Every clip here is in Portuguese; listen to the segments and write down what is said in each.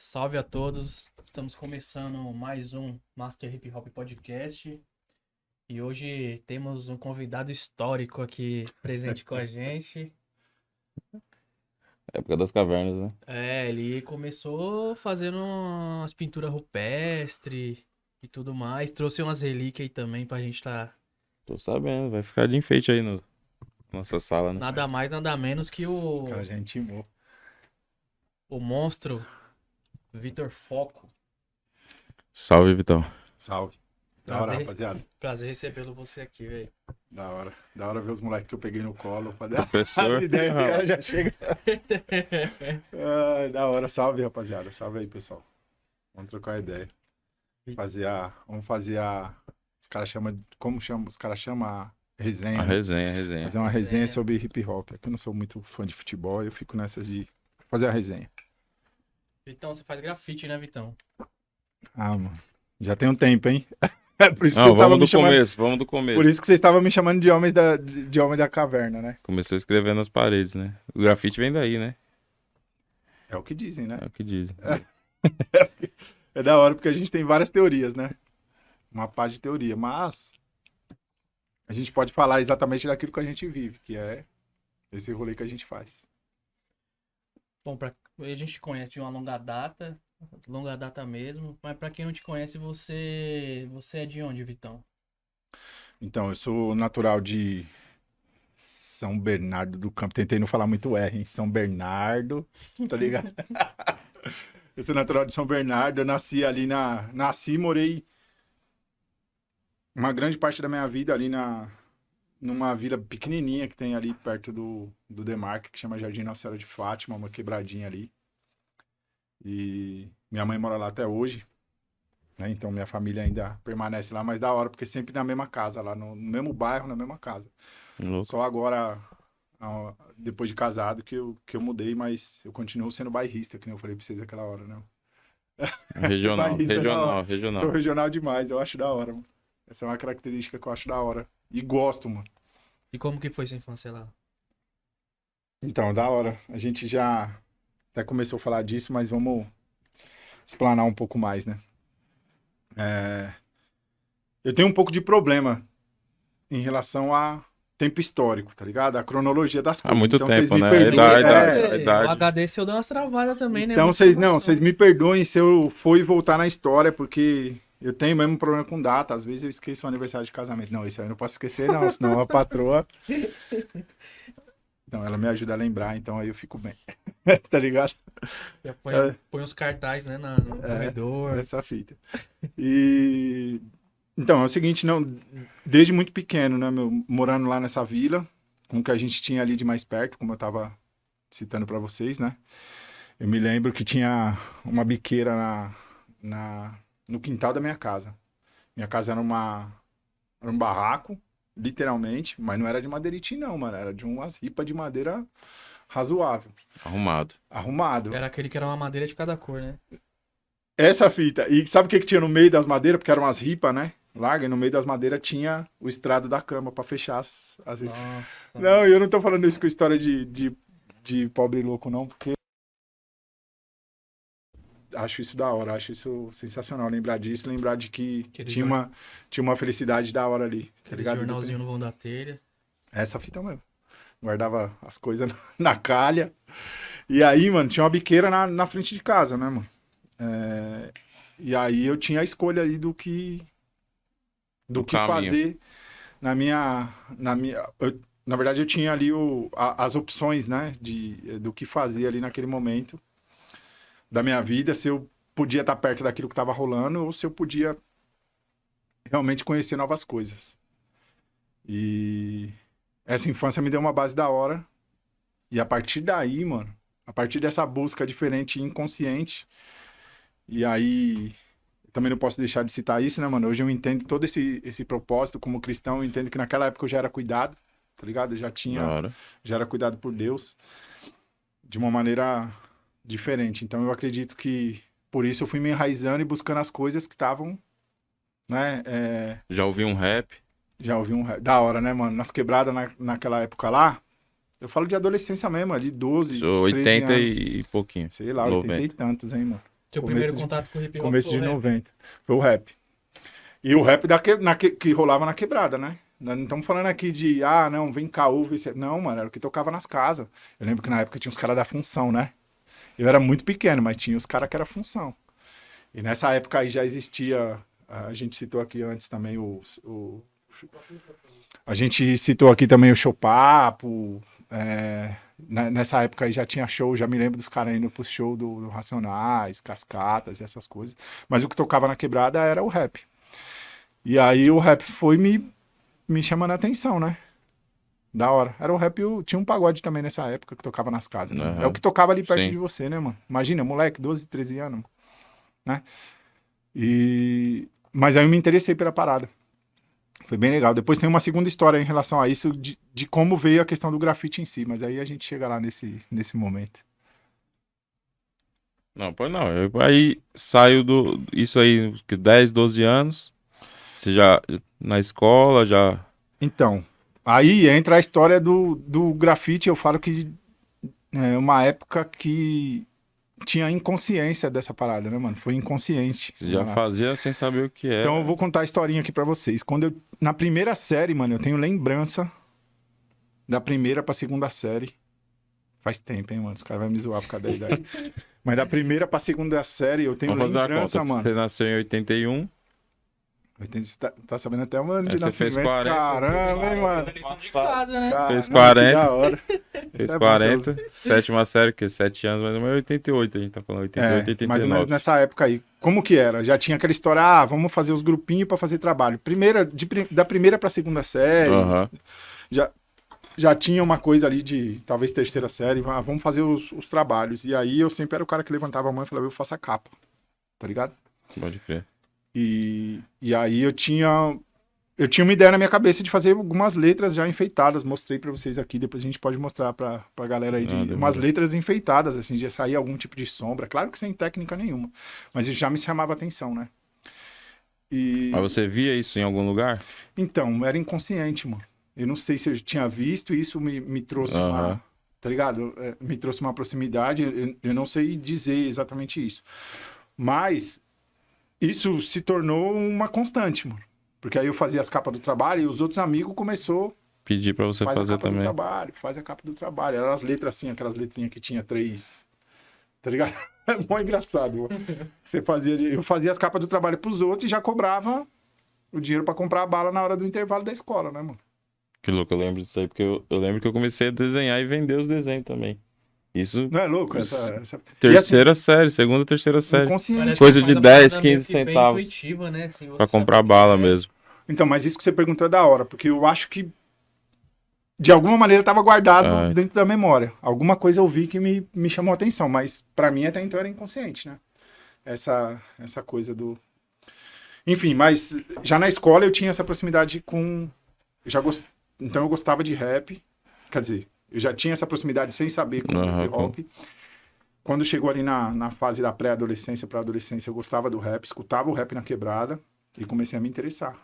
Salve a todos, estamos começando mais um Master Hip Hop Podcast e hoje temos um convidado histórico aqui presente com a gente. Época das cavernas, né? Ele começou fazendo umas pinturas rupestres e tudo mais, trouxe umas relíquias aí também pra gente Tô sabendo, vai ficar de enfeite aí no nossa sala, né? nada mais, nada menos que Os caras já intimou. o monstro Vitor Foco. Salve, Vitão. Salve. Da hora, Prazer, rapaziada. prazer recebê-lo você aqui, velho. Da hora. Da hora ver os moleques que eu peguei no colo. Fazer Professor. as ideias, os caras já chegam. Da hora. Salve, rapaziada. Salve aí, pessoal. Vamos trocar ideia. Vamos fazer a... Os caras chamam... Como chama? Os caras chamam a resenha. A resenha. Fazer uma resenha Resenha. sobre hip hop. É que eu não sou muito fã de futebol, eu fico nessas de fazer a resenha. Vitão, você faz grafite, né, Vitão? Ah, mano. Já tem um tempo, hein? É por isso que Não, vocês estavam vamos me do chamando... começo, vamos do começo. Por isso que vocês estavam me chamando de homem da caverna, né? Começou escrevendo nas paredes, né? O grafite vem daí, né? É o que dizem, né? É o que dizem. É da hora porque a gente tem várias teorias, né? Uma pá de teoria, mas a gente pode falar exatamente daquilo que a gente vive, que é esse rolê que a gente faz. Bom, a gente te conhece de uma longa data mesmo, mas pra quem não te conhece, você é de onde, Vitão? Então, eu sou natural de São Bernardo do Campo. Tentei não falar muito R, hein? São Bernardo, tá ligado? Eu sou natural de São Bernardo, eu nasci ali Nasci e morei uma grande parte da minha vida ali numa vila pequenininha que tem ali perto do Demarque, que chama Jardim Nossa Senhora de Fátima, uma quebradinha ali. E minha mãe mora lá até hoje, né? Então minha família ainda permanece lá, mas da hora, porque sempre na mesma casa, lá no mesmo bairro, na mesma casa. Louco. Só agora, depois de casado, que eu mudei, mas eu continuo sendo bairrista, que nem eu falei pra vocês aquela hora, né? Regional, Bairrista da hora. Sou regional. regional demais, eu acho da hora, mano. Essa é uma característica que eu acho da hora. E gosto, mano. E como que foi sua infância lá? Então, da hora. A gente já até começou a falar disso, mas vamos explanar um pouco mais, né? Eu tenho um pouco de problema em relação a tempo histórico, tá ligado? A cronologia das coisas. Há muito então, vocês tempo, me né? A perdoem. idade, É, a idade. O HD seu deu umas travadas também, né? então, Muita vocês informação. me perdoem se eu for e voltar na história, porque eu tenho mesmo problema com data. Às vezes eu esqueço o aniversário de casamento. Não, isso aí eu não posso esquecer, não, senão a patroa. Então, ela me ajuda a lembrar, então aí eu fico bem. Tá ligado? Já É. põe os cartazes, né, no corredor. Essa fita. E então, é o seguinte, não, desde muito pequeno, né, morando lá nessa vila, com o que a gente tinha ali de mais perto, como eu tava citando pra vocês, né? Eu me lembro que tinha uma biqueira no quintal da minha casa. Minha casa era um barraco, literalmente, mas não era de madeiritinho não, mano, era de umas ripas de madeira razoável, Arrumado. arrumado. Era aquele que era uma madeira de cada cor, né? Essa fita. E sabe o que tinha no meio das madeiras? Porque eram umas ripas, né? Larga, e no meio das madeiras tinha o estrado da cama pra fechar as ripas. Nossa. Não, eu não tô falando isso com história de pobre louco, não, porque acho isso da hora, acho isso sensacional. Lembrar disso, lembrar de que Aquele tinha uma felicidade da hora ali, tá Aquele ligado? jornalzinho no vão da telha. Essa fita mesmo. Guardava as coisas na calha. E aí, mano, tinha uma biqueira na frente de casa, né, mano? E aí eu tinha a escolha aí do que caminho. fazer na minha na verdade eu tinha ali as opções, né, do que fazer ali naquele momento da minha vida, se eu podia estar perto daquilo que estava rolando ou se eu podia realmente conhecer novas coisas. E essa infância me deu uma base da hora. E a partir daí, mano, a partir dessa busca diferente e inconsciente, e aí também não posso deixar de citar isso, né, mano? Hoje eu entendo todo esse propósito como cristão, eu entendo que naquela época eu já era cuidado, tá ligado? Eu Da hora. já era cuidado por Deus de uma maneira diferente. Então eu acredito que por isso eu fui me enraizando e buscando as coisas que estavam, né? Já ouvi um rap. Já ouvi da hora, né, mano? Nas quebradas naquela época lá, eu falo de adolescência mesmo, ali 12, Sou 13 80 anos. e pouquinho. Sei lá, 80 e 90. tantos, hein, mano? Seu primeiro contato com o hip hop Começo foi de o rap. 90. Foi o rap. E o rap que rolava na quebrada, né? Nós não estamos falando aqui de, não, vem cá, ouve isso. Não, mano, era o que tocava nas casas. Eu lembro que na época tinha os caras da Função, né? Eu era muito pequeno, mas tinha os caras que era Função. E nessa época aí já existia, a gente citou aqui antes também a gente citou aqui também o Showpapo. Nessa época aí já tinha show, já me lembro dos caras indo pro show do Racionais, Cascatas e essas coisas. Mas o que tocava na quebrada era o rap. E aí o rap foi me chamando a atenção, né? Da hora. Era o rap, tinha um pagode também nessa época que tocava nas casas. Né? Uhum. É o que tocava ali perto Sim. de você, né, mano? Imagina, moleque, 12, 13 anos, né? Mas aí eu me interessei pela parada. Foi bem legal. Depois tem uma segunda história em relação a isso, de como veio a questão do grafite em si, mas aí a gente chega lá nesse momento. Não, pois não. Aí saiu isso aí, 10, 12 anos. Você já na escola, já... Então, aí entra a história do grafite. Eu falo que é uma época que tinha inconsciência dessa parada, né, mano? Foi inconsciente. Você já fazia sem saber o que era. Então eu vou contar a historinha aqui pra vocês. Na primeira série, mano, eu tenho lembrança da primeira pra segunda série. Faz tempo, hein, mano? Os caras vão me zoar por causa da idade. Mas da primeira pra segunda série, eu tenho Vamos fazer uma lembrança, conta. mano. Você nasceu em 81. Você tá sabendo até o ano de Você fez nascimento. 40. Caramba, hein, mano? Lição de casa, né? Caramba, Fez que 40. da hora. Fez Isso é bom, 40. Sétima série, que 7 anos, mais ou menos 88. A gente tá falando 88, 89. mais ou menos nessa época aí. Como que era? Já tinha aquela história, vamos fazer os grupinhos pra fazer trabalho. Da primeira pra segunda série, Aham. já tinha uma coisa ali de, talvez, terceira série, vamos fazer os trabalhos. E aí eu sempre era o cara que levantava a mão e falava, eu faço a capa, tá ligado? Pode crer. E aí eu tinha uma ideia na minha cabeça de fazer algumas letras já enfeitadas. Mostrei pra vocês aqui, depois a gente pode mostrar pra galera aí umas letras enfeitadas, assim, de sair algum tipo de sombra. Claro que sem técnica nenhuma, mas isso já me chamava atenção, né? Mas você via isso em algum lugar? Então, era inconsciente, mano. Eu não sei se eu tinha visto, e isso me trouxe uma... Tá ligado? Me trouxe uma proximidade, eu não sei dizer exatamente isso. Mas isso se tornou uma constante, mano. Porque aí eu fazia as capas do trabalho e os outros amigos começou Pedir pra você fazer também. faz a capa do trabalho. Eram as letras assim, aquelas letrinhas que tinha 3, tá ligado? É mó engraçado. Mano. Eu fazia as capas do trabalho pros outros e já cobrava o dinheiro pra comprar a bala na hora do intervalo da escola, né, mano? Que louco, eu lembro disso aí, porque eu lembro que eu comecei a desenhar e vender os desenhos também. Isso... Não é louco? Terceira série, segunda, terceira série. Inconsciente. Coisa de Faz a 10, parada meio 15 que bem centavos. intuitiva, né? Assim, Pra você comprar sabe o que bala é. mesmo. Então, mas isso que você perguntou é da hora, porque eu acho que de alguma maneira estava guardado dentro da memória. Alguma coisa eu vi que me chamou a atenção, mas pra mim até então era inconsciente, né? Essa coisa do... Enfim, mas já na escola eu tinha essa proximidade com... Então eu gostava de rap, quer dizer, eu já tinha essa proximidade sem saber com hip hop. Quando chegou ali na fase da pré-adolescência para adolescência, eu gostava do rap, escutava o rap na quebrada e comecei a me interessar.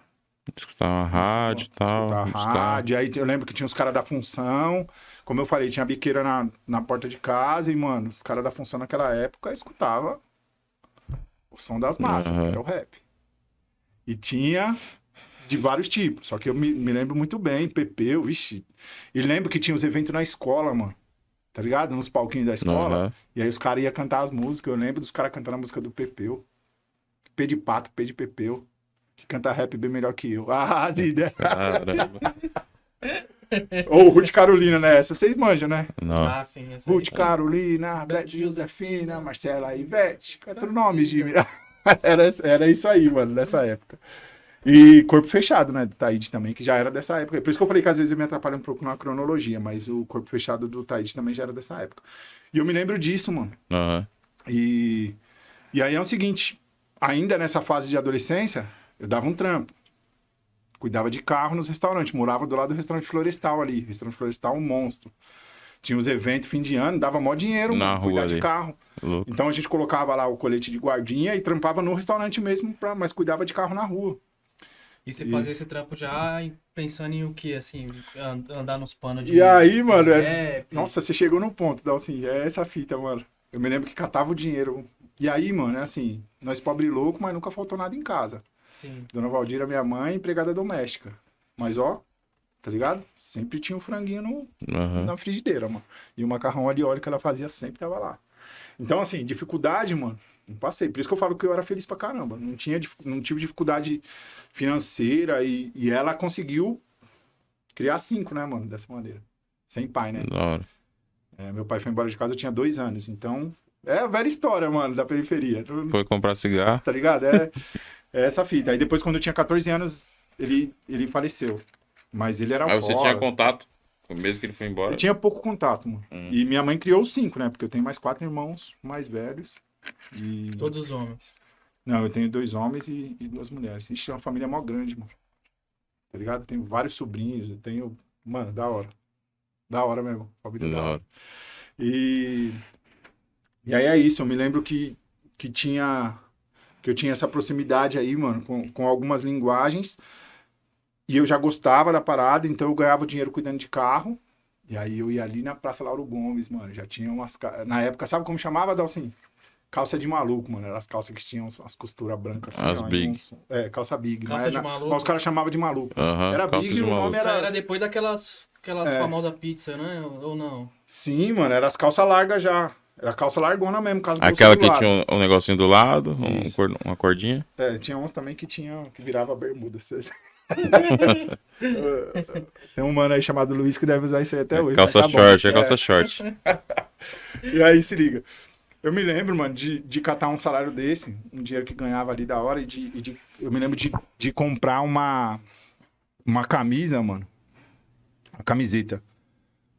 Escutava rádio e tal. Escutava rádio, aí eu lembro que tinha os caras da Função, como eu falei, tinha a biqueira na porta de casa e, mano, os caras da Função naquela época escutava o som das massas, que era o rap. E tinha de vários tipos, só que eu me lembro muito bem, Pepeu, vixi. E lembro que tinha os eventos na escola, mano. Tá ligado? Nos palquinhos da escola. E aí os caras iam cantar as músicas. Eu lembro dos caras cantando a música do Pepeu. P de Pato, P de Pepeu. Que canta rap bem melhor que eu. Zida. Caramba. Ou Ruth Carolina, né? Essa vocês manjam, né? Não. Sim. Essa aí. Ruth Carolina, Beth Josefina, Marcela Ivete. Quatro nomes, Jimmy. Era isso aí, mano, nessa época. E Corpo Fechado, né, do Taíde também, que já era dessa época. Por isso que eu falei que às vezes eu me atrapalho um pouco na cronologia, mas o Corpo Fechado do Taíde também já era dessa época. E eu me lembro disso, mano. E aí é o seguinte, ainda nessa fase de adolescência, eu dava um trampo. Cuidava de carro nos restaurantes, morava do lado do restaurante Florestal ali. Restaurante Florestal, um monstro. Tinha os eventos, fim de ano, dava mó dinheiro, mano, cuidar ali. de carro. Louco. Então a gente colocava lá o colete de guardinha e trampava no restaurante mesmo, mas cuidava de carro na rua. E você fazia esse trampo já pensando em o que, assim, andar nos panos de... E aí, mano, rap. nossa, você chegou no ponto, então assim, é essa fita, mano. Eu me lembro que catava o dinheiro E aí, mano, é assim, nós pobre louco, mas nunca faltou nada em casa. Sim. Dona Valdira, minha mãe, empregada doméstica. Mas, ó, tá ligado? Sempre tinha um franguinho Aham. na frigideira, mano. E o macarrão ali, óleo que ela fazia sempre tava lá. Então, assim, dificuldade, mano, não passei. Por isso que eu falo que eu era feliz pra caramba. Não tive dificuldade financeira e ela conseguiu criar 5, né, mano, dessa maneira. Sem pai, né? Da hora. Meu pai foi embora de casa, eu tinha 2 anos. Então, é a velha história, mano, da periferia. Foi comprar cigarro. Tá ligado? É essa fita. Aí depois, quando eu tinha 14 anos, ele faleceu. Mas ele era Mas você alcoólatra. tinha contato, mesmo que ele foi embora? Eu tinha pouco contato, mano. E minha mãe criou os 5, né? Porque eu tenho mais 4 irmãos mais velhos. E... Todos homens. Não, eu tenho 2 homens e 2 mulheres. Ixi, é uma família mó grande, mano. Tá ligado? Eu tenho vários sobrinhos, eu tenho... Mano, da hora. Da hora mesmo. Família da hora. E aí é isso, eu me lembro que eu tinha essa proximidade aí, mano, com algumas linguagens. E eu já gostava da parada, então eu ganhava dinheiro cuidando de carro. E aí eu ia ali na Praça Lauro Gomes, mano. Já tinha umas... Na época, sabe como chamava, Dalcin? Calça de maluco, mano. Eram as calças que tinham as costuras brancas. Assim, As big. Calça big. Calça de maluco. Mas os caras chamavam de maluco. Aham, Era calça big de e o nome maluco. Isso era... era depois daquelas famosas pizzas, né? Ou não? Sim, mano. Era as calças largas já. Era calça largona mesmo, com as bolsas Aquela do que lado. tinha um negocinho do lado, Isso. uma cordinha. Tinha uns também que virava bermuda. Tem um mano aí chamado Luiz que deve usar isso aí até hoje. Calça mas tá bom. short, calça short. E aí, se liga. Eu me lembro, mano, de catar um salário desse, um dinheiro que ganhava ali da hora, eu me lembro de comprar uma camisa, mano. Uma camiseta.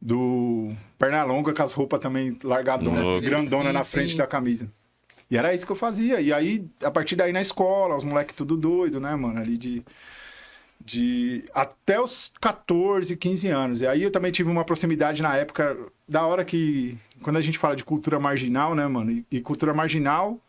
Do Pernalonga, com as roupas também largadonas, Nossa. grandona Sim, na frente sim. da camisa. E era isso que eu fazia. E aí, a partir daí na escola, os moleques tudo doido, né, mano? Ali até os 14, 15 anos. E aí eu também tive uma proximidade na época, da hora que... Quando a gente fala de cultura marginal, né, mano? E cultura marginal...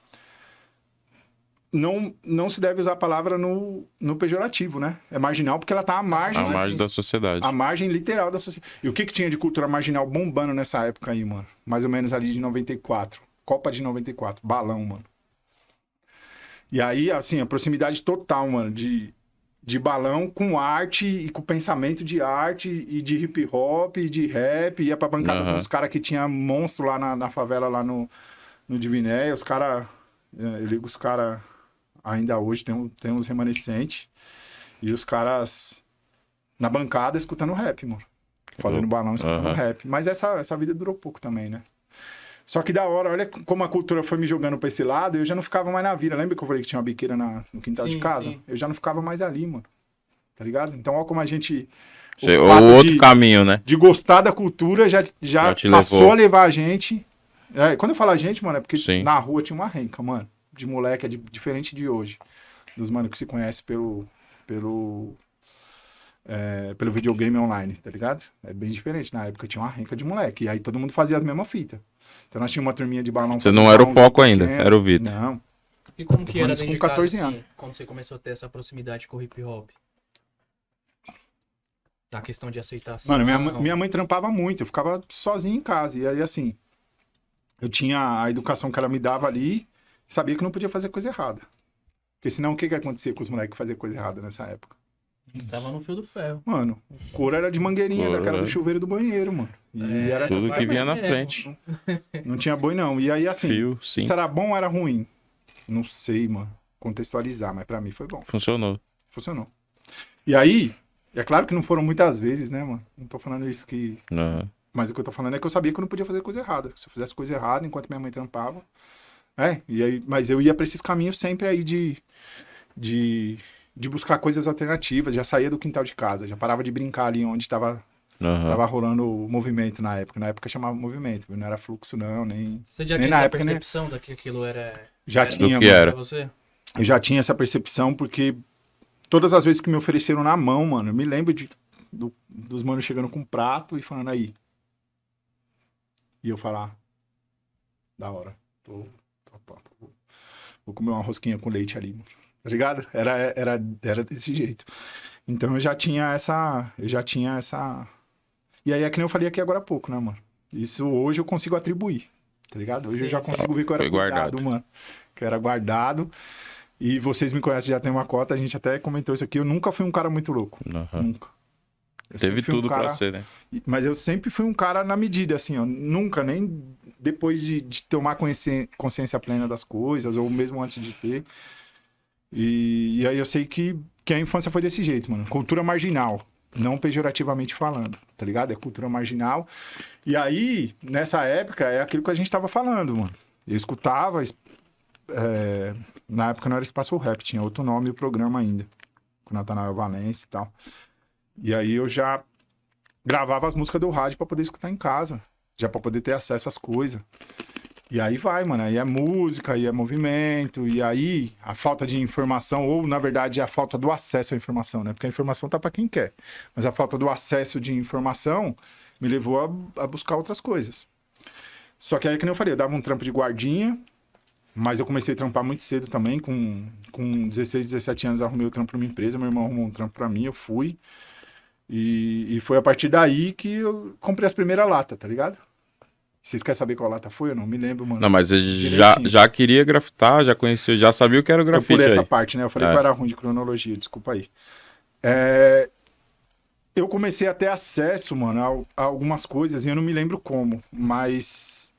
Não se deve usar a palavra no pejorativo, né? É marginal porque ela tá à margem... A margem da sociedade. A margem literal da sociedade. E o que tinha de cultura marginal bombando nessa época aí, mano? Mais ou menos ali de 94. Copa de 94. Balão, mano. E aí, assim, a proximidade total, mano, de balão com arte e com pensamento de arte e de hip hop e de rap. Ia pra bancada dos caras que tinha monstro lá na favela, lá no Diviné. Os caras... Eu ligo os caras... Ainda hoje tem uns remanescentes. E os caras na bancada escutando rap, mano. Fazendo balão, escutando rap. Mas essa vida durou pouco também, né? Só que da hora, olha como a cultura foi me jogando pra esse lado, eu já não ficava mais na vila. Lembra que eu falei que tinha uma biqueira no quintal de casa? Sim. Eu já não ficava mais ali, mano. Tá ligado? Então, olha como a gente... O outro caminho, né? De gostar da cultura já te passou levou. a levar a gente... quando eu falo a gente, mano, é porque Sim. na rua tinha uma renca, mano. De moleque, diferente de hoje. Dos mano que se conhece pelo videogame online, tá ligado? É bem diferente. Na época tinha uma renca de moleque. E aí todo mundo fazia as mesmas fitas. Então nós tínhamos uma turminha de balão. Você não era o foco ainda, era o Vitor. Não. E como que era Isso dentro com de casa, 14 assim, anos. quando você começou a ter essa proximidade com o hip hop? Na questão de aceitação. Mano, minha mãe trampava muito. Eu ficava sozinho em casa. E aí, assim, eu tinha a educação que ela me dava ali. Sabia que não podia fazer coisa errada. Porque senão o que acontecia com os moleques que faziam coisa errada nessa época? Tava no fio do ferro. Mano, couro era de mangueirinha, Couro, daquela do é. chuveiro do banheiro, mano. E era Tudo que vinha na É, frente. Não tinha boi, não. E aí, assim, Fio, sim. isso era bom ou era ruim? Não sei, mano, contextualizar, mas pra mim foi bom. Funcionou. Funcionou. E aí, é claro que não foram muitas vezes, né, mano? Não tô falando isso que... Aham. Mas o que eu tô falando é que eu sabia que eu não podia fazer coisa errada. Se eu fizesse coisa errada enquanto minha mãe trampava... E aí, mas eu ia pra esses caminhos sempre aí de buscar coisas alternativas. Já saía do quintal de casa, já parava de brincar ali onde tava rolando o movimento na época. Na época chamava movimento, não era fluxo não, nem... Você já nem tinha na essa época, né? percepção de que aquilo era... Já era tinha, do que mano. era. Pra você? Eu já tinha essa percepção porque todas as vezes que me ofereceram na mão, mano, eu me lembro dos manos chegando com um prato e falando aí. E eu falar, da hora, vou comer uma rosquinha com leite ali, mano. Tá ligado? Era desse jeito. Então eu já tinha essa... E aí é que nem eu falei aqui agora há pouco, né, mano? Isso hoje eu consigo atribuir. tá ligado? Hoje eu Sim, já sim. consigo ver que eu era Foi cuidado, guardado. mano. Que eu era guardado. E vocês me conhecem, já tem uma cota, a gente até comentou isso aqui. Eu nunca fui um cara muito louco. Aham. Nunca. Eu Teve sempre fui um tudo cara... pra ser, né? Mas eu sempre fui um cara na medida, assim, ó. Nunca, nem depois de tomar consciência plena das coisas, ou mesmo antes de ter. E aí eu sei que a infância foi desse jeito, mano. Cultura marginal. Não pejorativamente falando, tá ligado? É cultura marginal. E aí, nessa época, é aquilo que a gente tava falando, mano. Eu escutava... Na época não era Espaço Rap, tinha outro nome o programa ainda. Com Natanael Valência e tal. E aí eu já gravava as músicas do rádio pra poder escutar em casa. Já pra poder ter acesso às coisas. E aí vai, mano. Aí é música, aí é movimento. E aí a falta de informação, ou na verdade a falta do acesso à informação, né? Porque a informação tá pra quem quer. Mas a falta do acesso de informação me levou a buscar outras coisas. Só que aí, que nem eu falei, eu dava um trampo de guardinha. Mas eu comecei a trampar muito cedo também. Com 16, 17 anos arrumei o trampo numa empresa. Meu irmão arrumou um trampo pra mim, eu fui. E foi a partir daí que eu comprei as primeiras latas, tá ligado? Vocês querem saber qual lata foi? Eu não me lembro, mano. Não, mas eu Direitinho. já queria grafitar, já conhecia, já sabia o que era o Eu grafite pulei essa aí. parte, né? Eu falei É. que eu era ruim de cronologia, desculpa aí. Eu comecei a ter acesso, mano, a algumas coisas e eu não me lembro como. Mas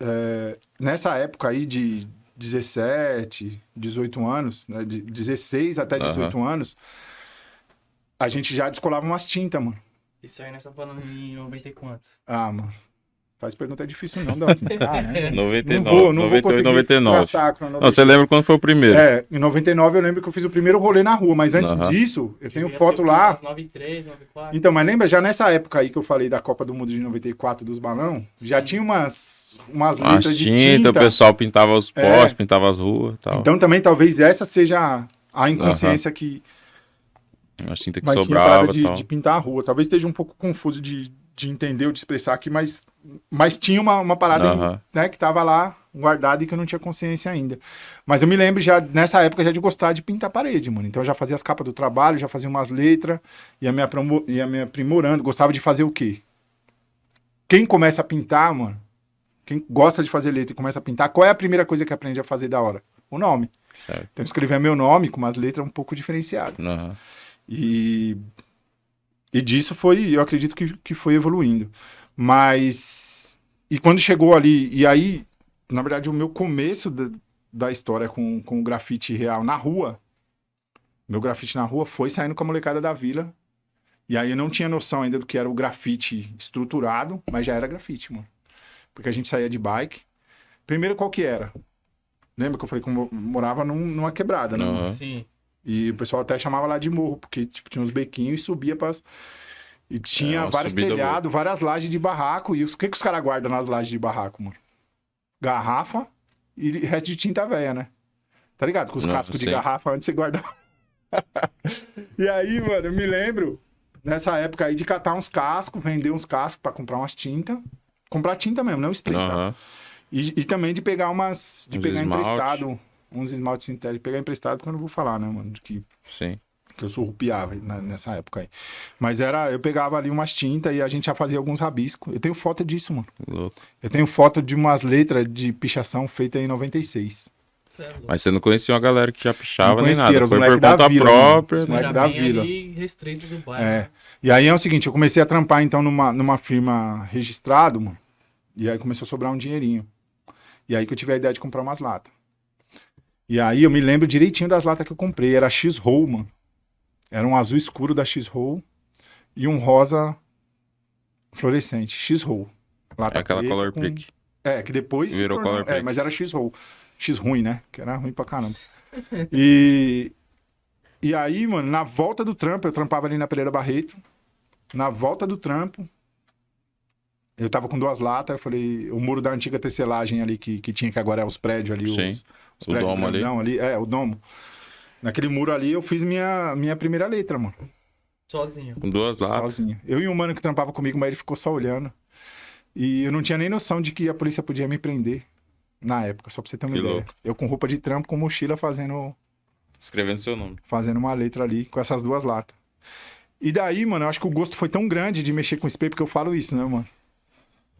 nessa época aí de 17, 18 anos, né? De 16 até 18 anos, a gente já descolava umas tintas, mano. Isso aí nós estamos falando em 90 e quantos? Ah, mano. Faz pergunta difícil não, Dawson. Caramba. 99, Não vou 98, conseguir 99. traçar a Não, cronologia. você lembra quando foi o primeiro? Em 99 eu lembro que eu fiz o primeiro rolê na rua, mas antes disso, eu tenho foto lá. 93, 94. Então, mas lembra, já nessa época aí que eu falei da Copa do Mundo de 94 dos balão, já tinha umas As letras de tinta, o tinta. pessoal pintava os postes, pintava as ruas e tal. Então também talvez essa seja a inconsciência que As tinta que mas tinha sobrava parada e tal. de pintar a rua. Talvez esteja um pouco confuso de entender ou de expressar aqui, mas tinha uma parada né, que tava lá guardada e que eu não tinha consciência ainda. Mas eu me lembro já, nessa época, já de gostar de pintar parede, mano. Então eu já fazia as capas do trabalho, já fazia umas letras, ia me aprimorando. Gostava de fazer o quê? Quem começa a pintar, mano, quem gosta de fazer letra e começa a pintar, qual é a primeira coisa que aprende a fazer da hora? O nome. Certo. Então eu escrevia meu nome com umas letras um pouco diferenciadas. E disso foi, eu acredito que foi evoluindo. Mas, e quando chegou ali, e aí, na verdade, o meu começo da história com o grafite real na rua, meu grafite na rua foi saindo com a molecada da vila. E aí eu não tinha noção ainda do que era o grafite estruturado, mas já era grafite, mano. Porque a gente saía de bike. Primeiro, qual que era? Lembra que eu falei que eu morava numa quebrada, né? Mano? Sim. E o pessoal até chamava lá de morro, porque tipo, tinha uns bequinhos e subia pras... E tinha vários telhados, várias lajes de barraco. E o que os caras guardam nas lajes de barraco, mano? Garrafa e resto de tinta velha, né? Tá ligado? Com os cascos de garrafa antes você guardava. E aí, mano, eu me lembro, nessa época aí, de catar uns cascos, vender uns cascos pra comprar umas tintas. Comprar tinta mesmo, não spray, tá? E também de pegar de pegar emprestado uns esmaltes sintéticos, pegar emprestado, porque eu não vou falar, né, mano? Que eu surrupiava nessa época aí. Mas eu pegava ali umas tintas e a gente já fazia alguns rabiscos. Eu tenho foto disso, mano. Louco. Eu tenho foto de umas letras de pichação feitas em 96. Mas você não conhecia uma galera que já pichava Não nem conhecia, nada. Foi moleque por da conta vila, própria. mano. Os moleque Era da bem vila. ali restrito do bairro. E aí é o seguinte, eu comecei a trampar então numa firma registrado, mano. E aí começou a sobrar um dinheirinho. E aí que eu tive a ideia de comprar umas latas. E aí eu me lembro direitinho das latas que eu comprei. Era X-Roll, mano. Era um azul escuro da X-Roll e um rosa fluorescente. X-Roll. É aquela color pick. Que depois virou color pick. mas era X-Roll. X ruim, né? Que era ruim pra caramba. E aí, mano, na volta do trampo, eu trampava ali na Pereira Barreto. Na volta do trampo, eu tava com 2 latas, eu falei, o muro da antiga tecelagem ali que tinha, que agora é os prédios ali, os o prédios domo ali. O domo. Naquele muro ali, eu fiz minha primeira letra, mano. Sozinho. Com 2 latas. Sozinho. Eu e um mano que trampava comigo, mas ele ficou só olhando. E eu não tinha nem noção de que a polícia podia me prender na época, só pra você ter uma ideia. Louco. Eu com roupa de trampo, com mochila, Escrevendo seu nome. fazendo uma letra ali, com essas 2 latas. E daí, mano, eu acho que o gosto foi tão grande de mexer com spray, porque eu falo isso, né, mano?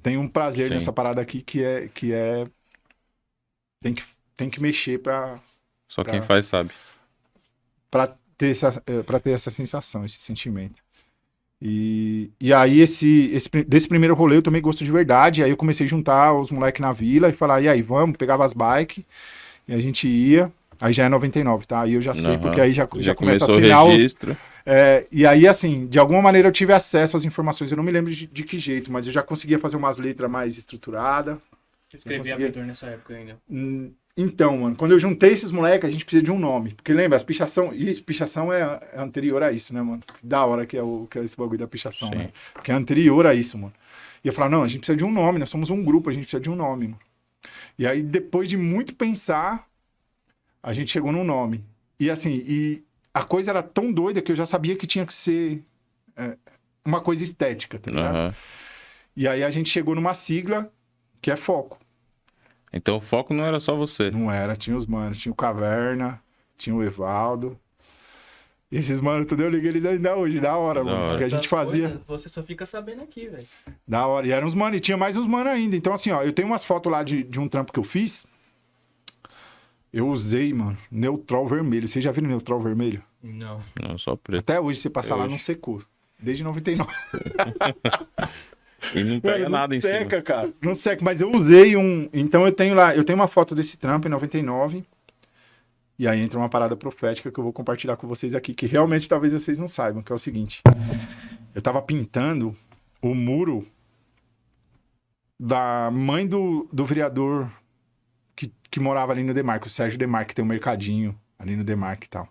Tem um prazer nessa parada aqui que é tem que mexer Só quem faz sabe. pra ter essa sensação, esse sentimento. E aí, desse primeiro rolê, eu tomei gosto de verdade. Aí eu comecei a juntar os moleques na vila e falar, e aí, vamos? Pegava as bikes e a gente ia. Aí já é 99, tá? Aí eu já sei, porque aí já começa a começou assinar o registro. e aí, assim, de alguma maneira eu tive acesso às informações. Eu não me lembro de que jeito, mas eu já conseguia fazer umas letras mais estruturadas. Você escrevia aventura nessa época ainda? Então, mano, quando eu juntei esses moleques, a gente precisa de um nome. Porque lembra, as pichação. Ih, pichação é anterior a isso, né, mano? Que da hora que é esse bagulho da pichação, Sim. né? Porque é anterior a isso, mano. E eu falava, não, a gente precisa de um nome, nós somos um grupo, a gente precisa de um nome, mano. E aí, depois de muito pensar, a gente chegou num nome. E assim, a coisa era tão doida que eu já sabia que tinha que ser uma coisa estética, tá ligado? E aí a gente chegou numa sigla que é Foco. Então o foco não era só você. Não era, tinha os manos, tinha o Caverna, tinha o Evaldo. E esses manos, tudo eu liguei eles ainda hoje, da hora, mano. Porque a gente fazia. Você só fica sabendo aqui, velho. Da hora. E eram uns manos, e tinha mais uns manos ainda. Então, assim, ó, eu tenho umas fotos lá de um trampo que eu fiz. Eu usei, mano, Neutrol vermelho. Vocês já viram Neutrol vermelho? Não. Não, só preto. Até hoje, você passar lá, não secou. Desde 99. E não pega Mano, nada em não seca, cima. cara. Não seca, mas eu usei um... Então eu tenho uma foto desse trampo em 99. E aí entra uma parada profética que eu vou compartilhar com vocês aqui, que realmente talvez vocês não saibam, que é o seguinte. Eu tava pintando o muro da mãe do vereador que morava ali no Demarque, o Sérgio Demarque, que tem um mercadinho ali no Demarque e tal.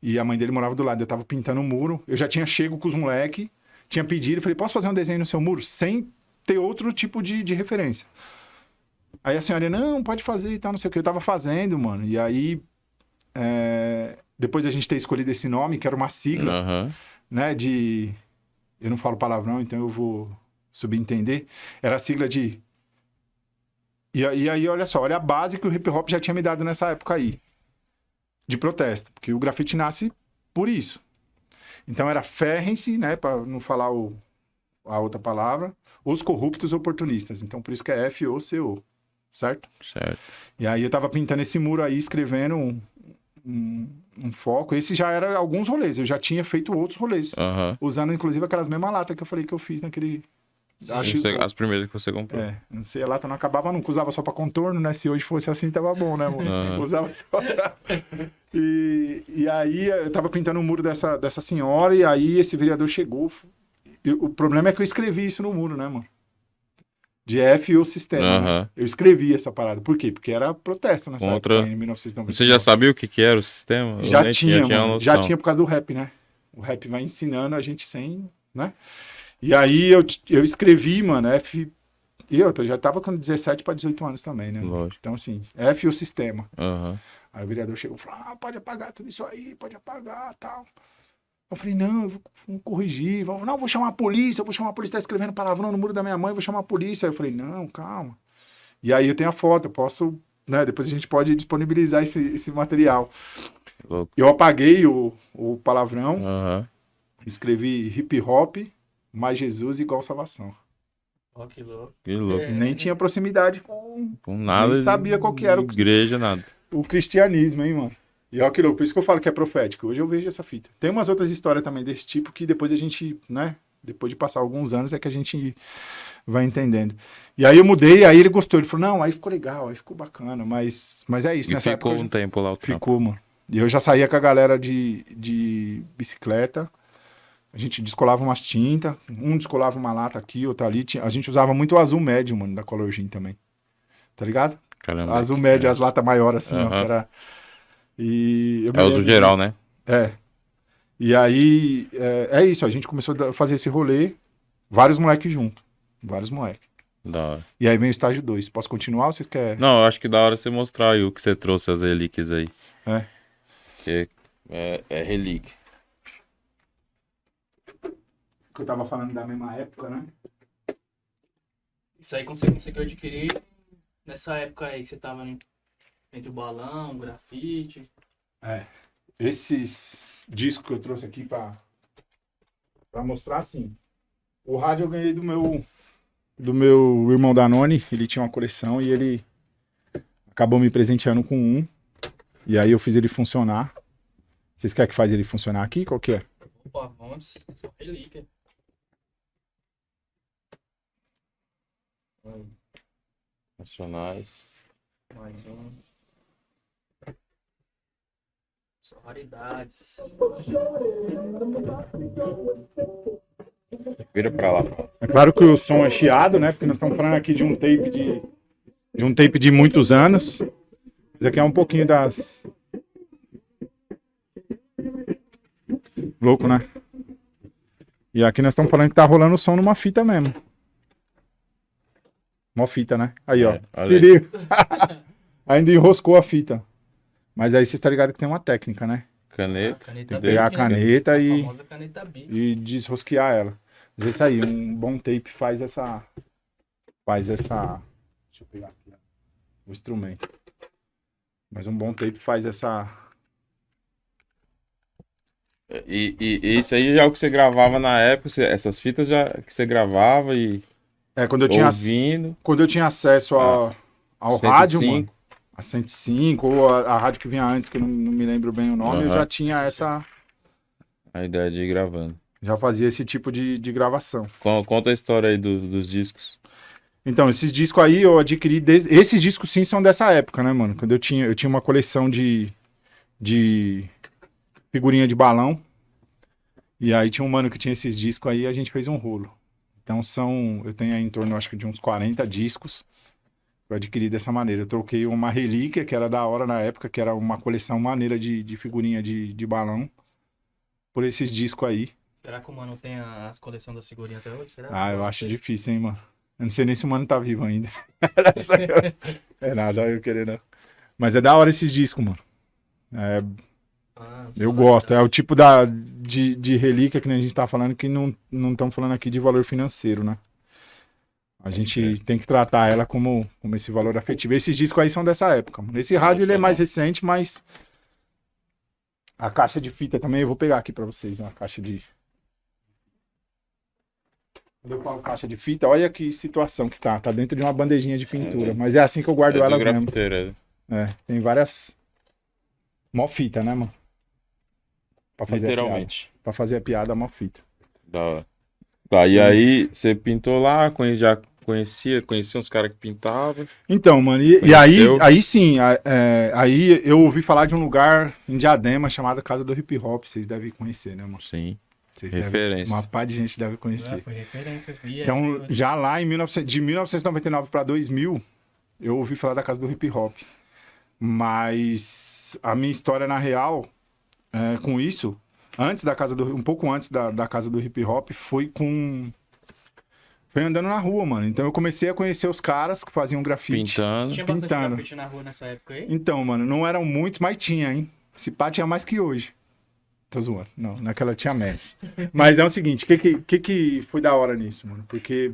E a mãe dele morava do lado. Eu tava pintando o muro. Eu já tinha chego com os moleques, tinha pedido, falei, posso fazer um desenho no seu muro? Sem ter outro tipo de referência. Aí a senhora, não, pode fazer e tal, não sei o que. Eu tava fazendo, mano. E aí, depois da gente ter escolhido esse nome, que era uma sigla, né, eu não falo palavrão, então eu vou subentender. Era a sigla de... E aí, olha só, olha a base que o hip hop já tinha me dado nessa época aí. De protesto. Porque o grafite nasce por isso. Então era ferrem-se, né, para não falar a outra palavra, os corruptos oportunistas. Então por isso que é FOCO, certo? Certo. E aí eu tava pintando esse muro aí, escrevendo um foco. Esse já era alguns rolês, eu já tinha feito outros rolês. Usando inclusive aquelas mesmas latas que eu falei que eu fiz naquele... As primeiras que você comprou. Não sei, a lata não acabava nunca, usava só pra contorno, né? Se hoje fosse assim, tava bom, né, mano? Usava só e aí eu tava pintando o muro dessa senhora, e aí esse vereador chegou. O problema é que eu escrevi isso no muro, né, mano? De F e o sistema. Né? Eu escrevi essa parada. Por quê? Porque era protesto nessa época, em 1999. Você já sabia o que era o sistema? Já tinha, mano. Já tinha por causa do rap, né? O rap vai ensinando a gente sem, né? E aí eu escrevi, mano, F... Eu já tava com 17 para 18 anos também, né? Lógico. Então, assim, F e o sistema. Aí o vereador chegou e falou, pode apagar tudo isso aí, pode apagar, tal. Eu falei, não, eu vou corrigir. Não, vou chamar a polícia, tá escrevendo palavrão no muro da minha mãe, vou chamar a polícia. Aí eu falei, não, calma. E aí eu tenho a foto, eu posso, né, depois a gente pode disponibilizar esse material. Louco. Eu apaguei o palavrão, escrevi hip hop, mais Jesus igual salvação. Ó, que louco. Que louco. Nem tinha proximidade com nada. Nem sabia qual que era igreja, nada. O cristianismo, hein, mano? E ó, que louco. Por isso que eu falo que é profético. Hoje eu vejo essa fita. Tem umas outras histórias também desse tipo que depois a gente, né? Depois de passar alguns anos é que a gente vai entendendo. E aí eu mudei, aí ele gostou. Ele falou, não, aí ficou legal, aí ficou bacana. Mas é isso, nessa época. Ficou um tempo lá o trampo. Ficou, mano. E eu já saía com a galera de bicicleta. A gente descolava umas tintas, descolava uma lata aqui, outra ali. A gente usava muito o azul médio, mano, da Color Gin também. Tá ligado? Caramba. Azul médio, as latas maiores, assim, ó, que era... E é uso geral, né? E aí, é isso, a gente começou a fazer esse rolê, vários moleques juntos. Vários moleques. Da hora. E aí vem o estágio 2. Posso continuar ou vocês querem? Não, eu acho que da hora você mostrar aí o que você trouxe, as relíquias aí. Que é relíquia. Que eu tava falando da mesma época, né? Isso aí você conseguiu adquirir nessa época aí que você tava entre o balão, o grafite. Esses discos que eu trouxe aqui pra mostrar, assim. O rádio eu ganhei do meu irmão Danone. Ele tinha uma coleção e ele acabou me presenteando com um. E aí eu fiz ele funcionar. Vocês querem que faz ele funcionar aqui? Qual que é? Opa, vamos. Relíquia. Nacionais. Mais um. Só raridades. Vira pra lá. É claro que o som é chiado, né? Porque nós estamos falando aqui de um tape de muitos anos. Isso aqui é um pouquinho das... Louco, né? E aqui nós estamos falando que tá rolando o som numa fita mesmo. Uma fita, né? Aí, ó. olha aí. Siri. Ainda enroscou a fita. Mas aí você está ligado que tem uma técnica, né? Caneta. Caneta Tem que pegar a Bic, caneta a e, famosa caneta Bic. e desrosquear ela. Mas é isso aí, um bom tape faz essa... Deixa eu pegar aqui, ó, o instrumento. Mas um bom tape faz essa... E isso aí já é o que você gravava na época, essas fitas já que você gravava e Quando ouvindo. quando eu tinha acesso ao 105. rádio, mano, a 105, ou a rádio que vinha antes, que eu não me lembro bem o nome, eu Aham. já tinha essa... A ideia de ir gravando. Já fazia esse tipo de gravação. Conta a história aí dos discos. Então, esses discos aí eu adquiri... Esses discos sim são dessa época, né, mano? Quando eu tinha uma coleção de figurinha de balão. E aí tinha um mano que tinha esses discos aí e a gente fez um rolo. Então eu tenho aí em torno, acho que de uns 40 discos que eu adquiri dessa maneira. Eu troquei uma relíquia, que era da hora na época, que era uma coleção maneira de figurinha de balão, por esses discos aí. Será que o mano tem as coleções das figurinhas até hoje? Será? Ah, eu acho difícil, hein, mano. Eu não sei nem se o mano tá vivo ainda. É nada, eu querendo. Mas é da hora esses discos, mano. Eu gosto. É o tipo de relíquia que nem a gente tá falando, que não estamos falando aqui de valor financeiro, né? A gente tem que tratar ela como esse valor afetivo. Esses discos aí são dessa época, mano. Esse rádio ele é mais recente, mas a caixa de fita também, eu vou pegar aqui pra vocês, uma caixa de... Quando eu falo caixa de fita, olha que situação que tá. Tá dentro de uma bandejinha de pintura. Mas é assim que eu guardo elas mesmo. Tem várias... Mó fita, né, mano? Pra fazer Literalmente. Pra fazer a piada, mó fita. Da hora. Tá, e aí você pintou lá, já conhecia uns caras que pintavam. Então, mano, e aí sim, aí eu ouvi falar de um lugar em Diadema chamado Casa do Hip Hop. Vocês devem conhecer, né, mano? Sim. Vocês Referência. uma pá de gente deve conhecer. Foi referência. Então, já lá de 1999 para 2000, eu ouvi falar da Casa do Hip Hop. Mas a minha história, na real, com isso, um pouco antes da Casa do Hip Hop, foi andando na rua, mano. Então eu comecei a conhecer os caras que faziam grafite. Tinha bastante grafite na rua nessa época aí? Então, mano, não eram muitos, mas tinha, hein? Esse pá tinha mais que hoje. Tô zoando. Não, naquela tinha menos. Mas é o seguinte, o que foi da hora nisso, mano? Porque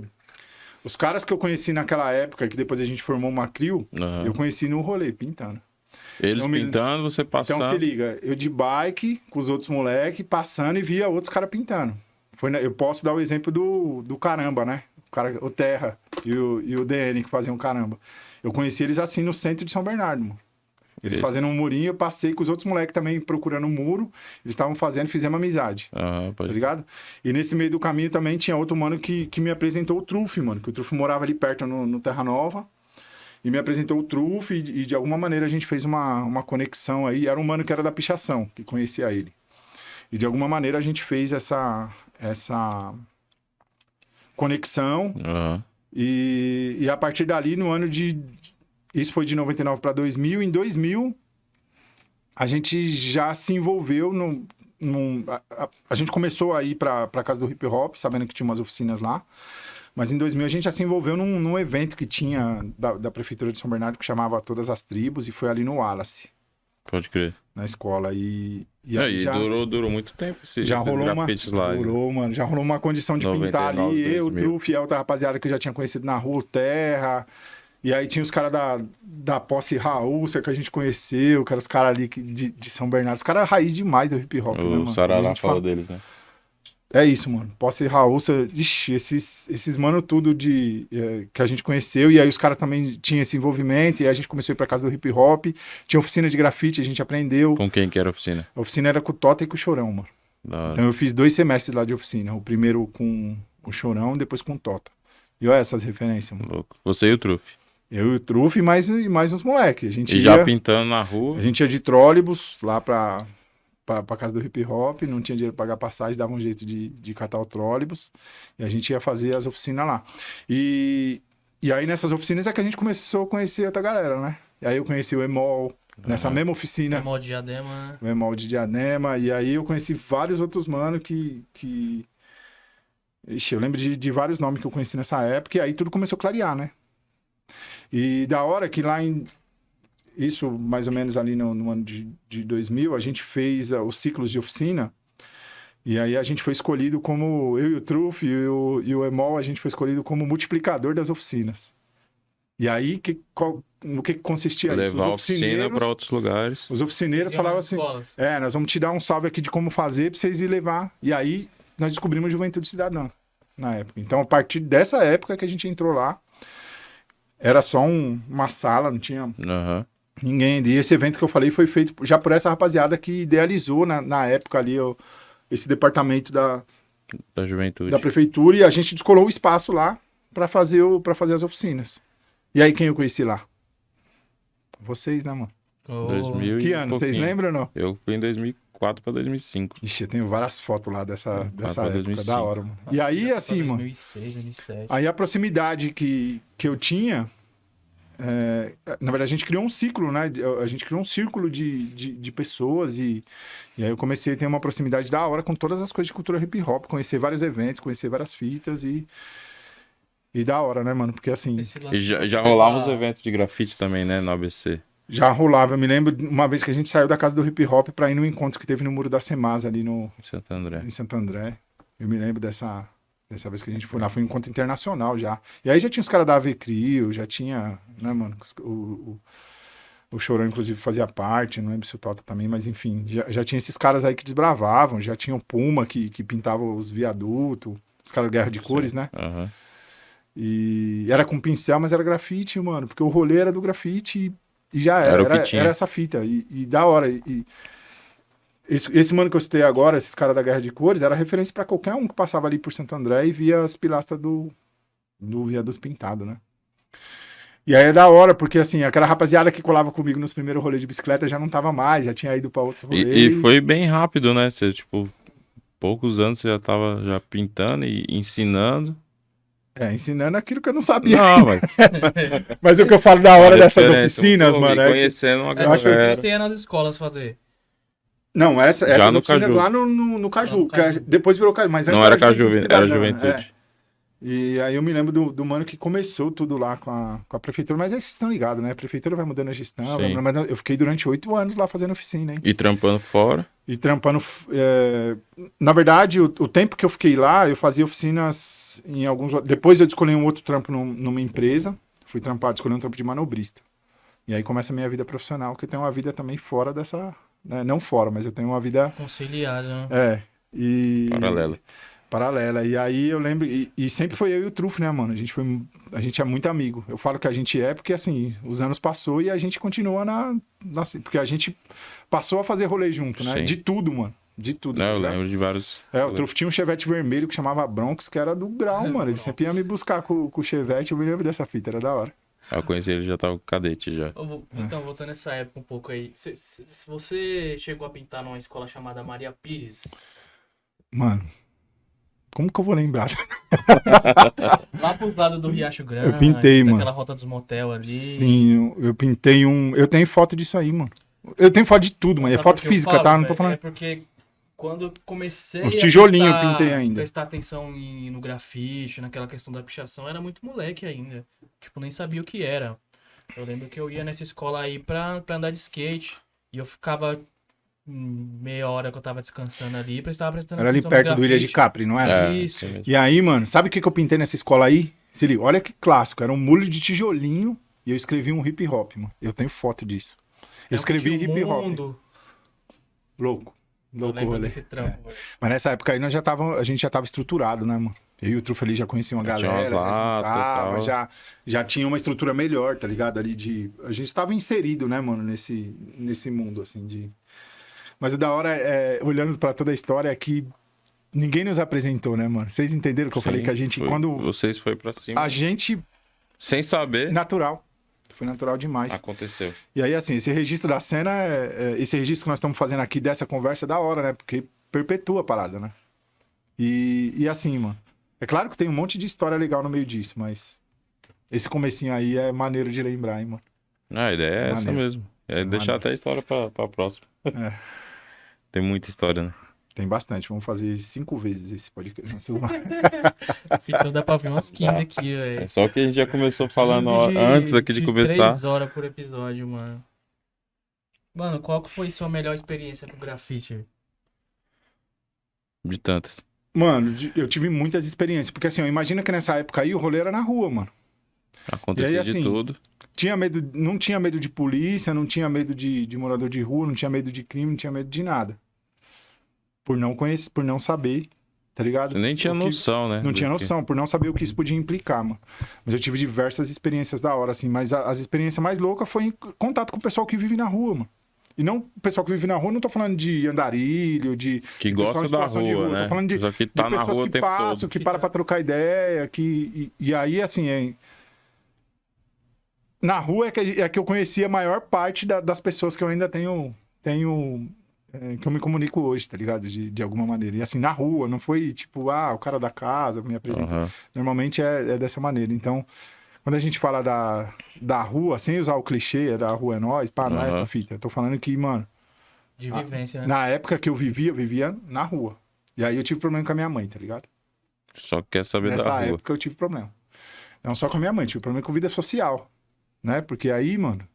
os caras que eu conheci naquela época, que depois a gente formou uma crew, eu conheci no rolê, pintando. Eles pintando, você passando. Então, se liga, eu de bike, com os outros moleques, passando e via outros caras pintando. Eu posso dar o exemplo do Caramba, né? O Terra e o DN que faziam Caramba. Eu conheci eles assim no centro de São Bernardo, mano. Eles fazendo um murinho, eu passei com os outros moleques também procurando um muro. Eles estavam fazendo, fizemos amizade. Tá ligado? E nesse meio do caminho também tinha outro mano que me apresentou o Trufe, mano. Que o Trufe morava ali perto no Terra Nova. E me apresentou o Trufe e de alguma maneira a gente fez uma conexão aí. Era um mano que era da Pichação, que conhecia ele. E de alguma maneira a gente fez essa conexão. E a partir dali, no ano de... Isso foi de 99 para 2000. Em 2000, a gente já se envolveu a gente começou a ir para casa do hip hop, sabendo que tinha umas oficinas lá. Mas em 2000 a gente já se envolveu num evento que tinha da Prefeitura de São Bernardo, que chamava Todas as Tribos, e foi ali no Wallace. Pode crer. Na escola. E durou muito tempo já rolou grafites lá. Mano, já rolou uma condição de pintar ali. 2000. Eu, o Trufe, outra rapaziada que eu já tinha conhecido na rua, o Terra. E aí tinha os caras da Posse Raul, que a gente conheceu, que eram os caras ali de São Bernardo. Os caras raiz demais do hip hop, né, mano? O Sarará falou deles, né? É isso, mano. Posse Raul, ixi, esses mano tudo que a gente conheceu, e aí os caras também tinham esse envolvimento, e aí a gente começou a ir pra casa do hip hop, tinha oficina de grafite, a gente aprendeu. Com quem que era a oficina? A oficina era com o Tota e com o Chorão, mano. Então eu fiz 2 semestres lá de oficina, o primeiro com o Chorão, depois com o Tota. E olha essas referências, mano. Louco. Você e o Trufe. Eu e o Trufe e mais uns moleques. A gente E já pintando na rua. A gente ia de trólebus lá pra casa do hip hop, não tinha dinheiro pra pagar passagem, dava um jeito de catar o trólebus, e a gente ia fazer as oficinas lá. E aí nessas oficinas é que a gente começou a conhecer outra galera, né? E aí eu conheci o Emol, nessa mesma oficina. Emol de Diadema, né? O Emol de Diadema, e aí eu conheci vários outros mano que... Ixi, eu lembro de vários nomes que eu conheci nessa época, e aí tudo começou a clarear, né? E da hora que lá em... Isso, mais ou menos ali no ano de 2000, a gente fez os ciclos de oficina, e aí a gente foi escolhido como, eu e o Trufe e o Emol, a gente foi escolhido como multiplicador das oficinas. E aí, no que consistia isso? Levar a oficina para outros lugares. Os oficineiros falavam assim, nós vamos te dar um salve aqui de como fazer para vocês ir levar. E aí, nós descobrimos Juventude Cidadã, na época. Então, a partir dessa época que a gente entrou lá, era só uma sala, não tinha... Ninguém. E esse evento que eu falei foi feito já por essa rapaziada que idealizou na época ali esse departamento da juventude, da prefeitura, e a gente descolou o espaço lá para fazer as oficinas. E aí quem eu conheci lá? Vocês, né, mano? 2000 que ano? Vocês lembram ou não? Eu fui em 2004 para 2005. Ixi, eu tenho várias fotos lá dessa época, 2005. da hora, mano. E aí, assim, 2006, 2007. Aí a proximidade que eu tinha... na verdade, a gente criou um ciclo, né? A gente criou um círculo de pessoas e aí eu comecei a ter uma proximidade da hora com todas as coisas de cultura hip hop, conhecer vários eventos, conhecer várias fitas e da hora, né, mano? Porque assim... E já rolavam os eventos de grafite também, né, no ABC? Já rolava. Eu me lembro uma vez que a gente saiu da casa do hip hop pra ir no encontro que teve no Muro da Semasa ali em Santo André. Eu me lembro dessa vez que a gente foi lá, foi um encontro internacional já. E aí já tinha os caras da Avecrio, já tinha, né, mano, o Chorão, inclusive, fazia parte, não lembro se o Tota também, mas enfim, já tinha esses caras aí que desbravavam, já tinha o Puma que pintava os viadutos, os caras da Guerra de Cores, né? E era com pincel, mas era grafite, mano, porque o rolê era do grafite e já era essa fita, e da hora, Esse mano que eu citei agora, esses caras da Guerra de Cores, era referência pra qualquer um que passava ali por Santo André e via as pilastras do viaduto pintado, né? E aí é da hora, porque assim, aquela rapaziada que colava comigo nos primeiros rolês de bicicleta já não tava mais, já tinha ido pra outros rolês. E foi bem rápido, né? Você, tipo, poucos anos você já tava já pintando e ensinando. Ensinando aquilo que eu não sabia. Não, mas... mas o que eu falo da hora dessas oficinas, mano, conhecendo uma galera. Eu acho que você ia nas escolas fazer. Não, essa já no oficina Caju. Lá no Caju, que depois virou Caju, mas não era Caju, era Juventude. E aí eu me lembro do mano que começou tudo lá com a prefeitura, mas aí vocês estão ligados, né? A prefeitura vai mudando a gestão, mas eu fiquei durante 8 anos lá fazendo oficina, hein? E trampando fora. E trampando... Na verdade, o tempo que eu fiquei lá, eu fazia oficinas em alguns... Depois eu escolhi um outro trampo numa empresa, fui trampar, escolhi um trampo de manobrista. E aí começa a minha vida profissional, que eu tenho uma vida também fora dessa... Né? Não fora, mas eu tenho uma vida... Conciliada, né? Paralela. E aí eu lembro... E sempre foi eu e o Trufe, né, mano? A gente é muito amigo. Eu falo que a gente é porque, assim, os anos passou e a gente continua porque a gente passou a fazer rolê junto, né? Sim. De tudo, mano. De tudo. Não, eu lembro de vários... O Trufe tinha um Chevette vermelho que chamava Bronx, que era do grau, mano. Ele sempre ia me buscar com o Chevette. Eu me lembro dessa fita, era da hora. Eu conheci ele, já tava cadete já. Então, voltando nessa época um pouco aí. Se você chegou a pintar numa escola chamada Maria Pires... Mano... Como que eu vou lembrar? Lá pros lados do Riacho Grande. Eu pintei, mano. Aquela rota dos motel ali. Sim, eu pintei Eu tenho foto disso aí, mano. Eu tenho foto de tudo, mano. É foto física, tá? Não tô falando. É porque quando eu comecei Os tijolinhos eu pintei ainda. Prestar atenção no grafite, naquela questão da pichação, era muito moleque ainda. Tipo, nem sabia o que era. Eu lembro que eu ia nessa escola aí pra andar de skate. E eu ficava... meia hora que eu tava descansando ali, prestando atenção. Era ali perto do Ilha de Capri, não era? Isso. E aí, mano, sabe o que eu pintei nessa escola aí? Se liga, olha que clássico, era um muro de tijolinho e eu escrevi um hip hop, mano. Eu tenho foto disso. Eu escrevi hip hop. Louco. Tô Louco lembrando rolê. desse trampo, velho. Mas nessa época aí a gente já tava estruturado, né, mano? Eu e o Trufa ali já conheciam uma Já tinha galera, umas latas e tal. já tinha uma estrutura melhor, tá ligado? Ali a gente tava inserido, né, mano, nesse mundo, assim, Mas o da hora, olhando pra toda a história, é que ninguém nos apresentou, né, mano? Vocês entenderam que eu falei que a gente, Vocês foi pra cima. A gente, Sem saber, natural. Foi natural demais. aconteceu. E aí, assim, esse registro da cena, esse registro que nós estamos fazendo aqui dessa conversa é da hora, né? Porque perpetua a parada, né? E assim, mano. É claro que tem um monte de história legal no meio disso, mas esse comecinho aí é maneiro de lembrar, hein, mano? A ideia é essa Maneiro. mesmo. É deixar Maneiro. até a história pra próxima. É. Tem muita história, né? Tem bastante. Vamos fazer 5 vezes esse podcast. Tudo mais. Então dá pra ver umas 15 aqui, velho. É só que a gente já começou falando 15 antes aqui de começar. 3 horas por episódio, mano. Mano, qual que foi sua melhor experiência com grafite? De tantas. Mano, eu tive muitas experiências. Porque assim, imagina que nessa época aí o rolê era na rua, mano. Aconteceu E aí, de assim, tudo. Não tinha medo de polícia, não tinha medo de morador de rua, não tinha medo de crime, não tinha medo de nada. Por não conhecer, por não saber, tá ligado? Você nem tinha O que- noção, né? Não do tinha que- noção, por não saber o que isso podia implicar, mano. Mas eu tive diversas experiências da hora, assim. Mas as experiências mais loucas foi em contato com o pessoal que vive na rua, mano. E não o pessoal que vive na rua, não tô falando de andarilho, de Que de pessoal gosta em da situação de rua, né? Tô falando de Só que tá na pessoas rua o que tempo passam, todo. que para pra trocar ideia, e aí, assim, na rua é que eu conheci a maior parte das pessoas que eu ainda tenho que eu me comunico hoje, tá ligado? De alguma maneira. E assim, na rua, não foi tipo, o cara da casa me apresentou. Aham. Normalmente é dessa maneira. Então, quando a gente fala da rua, sem usar o clichê, da rua é nós, pá, não é Aham. essa fita. Eu tô falando que, mano, De vivência, né? na época que eu vivia na rua. E aí eu tive problema com a minha mãe, tá ligado? Só quer saber Nessa da rua. época eu tive problema. Não só com a minha mãe, tive problema com vida social, né? Porque aí, mano,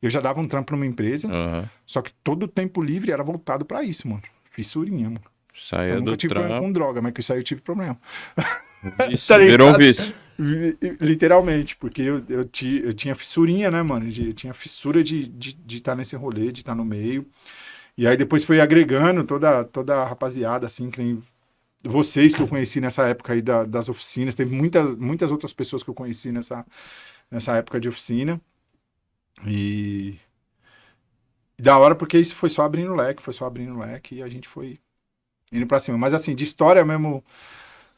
eu já dava um trampo numa empresa, Aham. só que todo o tempo livre era voltado pra isso, mano. Fissurinha, mano. Saía Eu nunca do tive problema trampo. com droga, mas com isso aí eu tive problema. Vício, Tá ligado? virou um vício. Literalmente, porque eu tinha fissurinha, né, mano? Eu tinha fissura de estar nesse rolê, de estar no meio. E aí depois foi agregando toda a rapaziada, assim, que nem vocês que eu conheci nessa época aí das oficinas. Teve muitas outras pessoas que eu conheci nessa época de oficina. E da hora, porque isso foi só abrindo leque, e a gente foi indo pra cima. Mas assim, de história mesmo,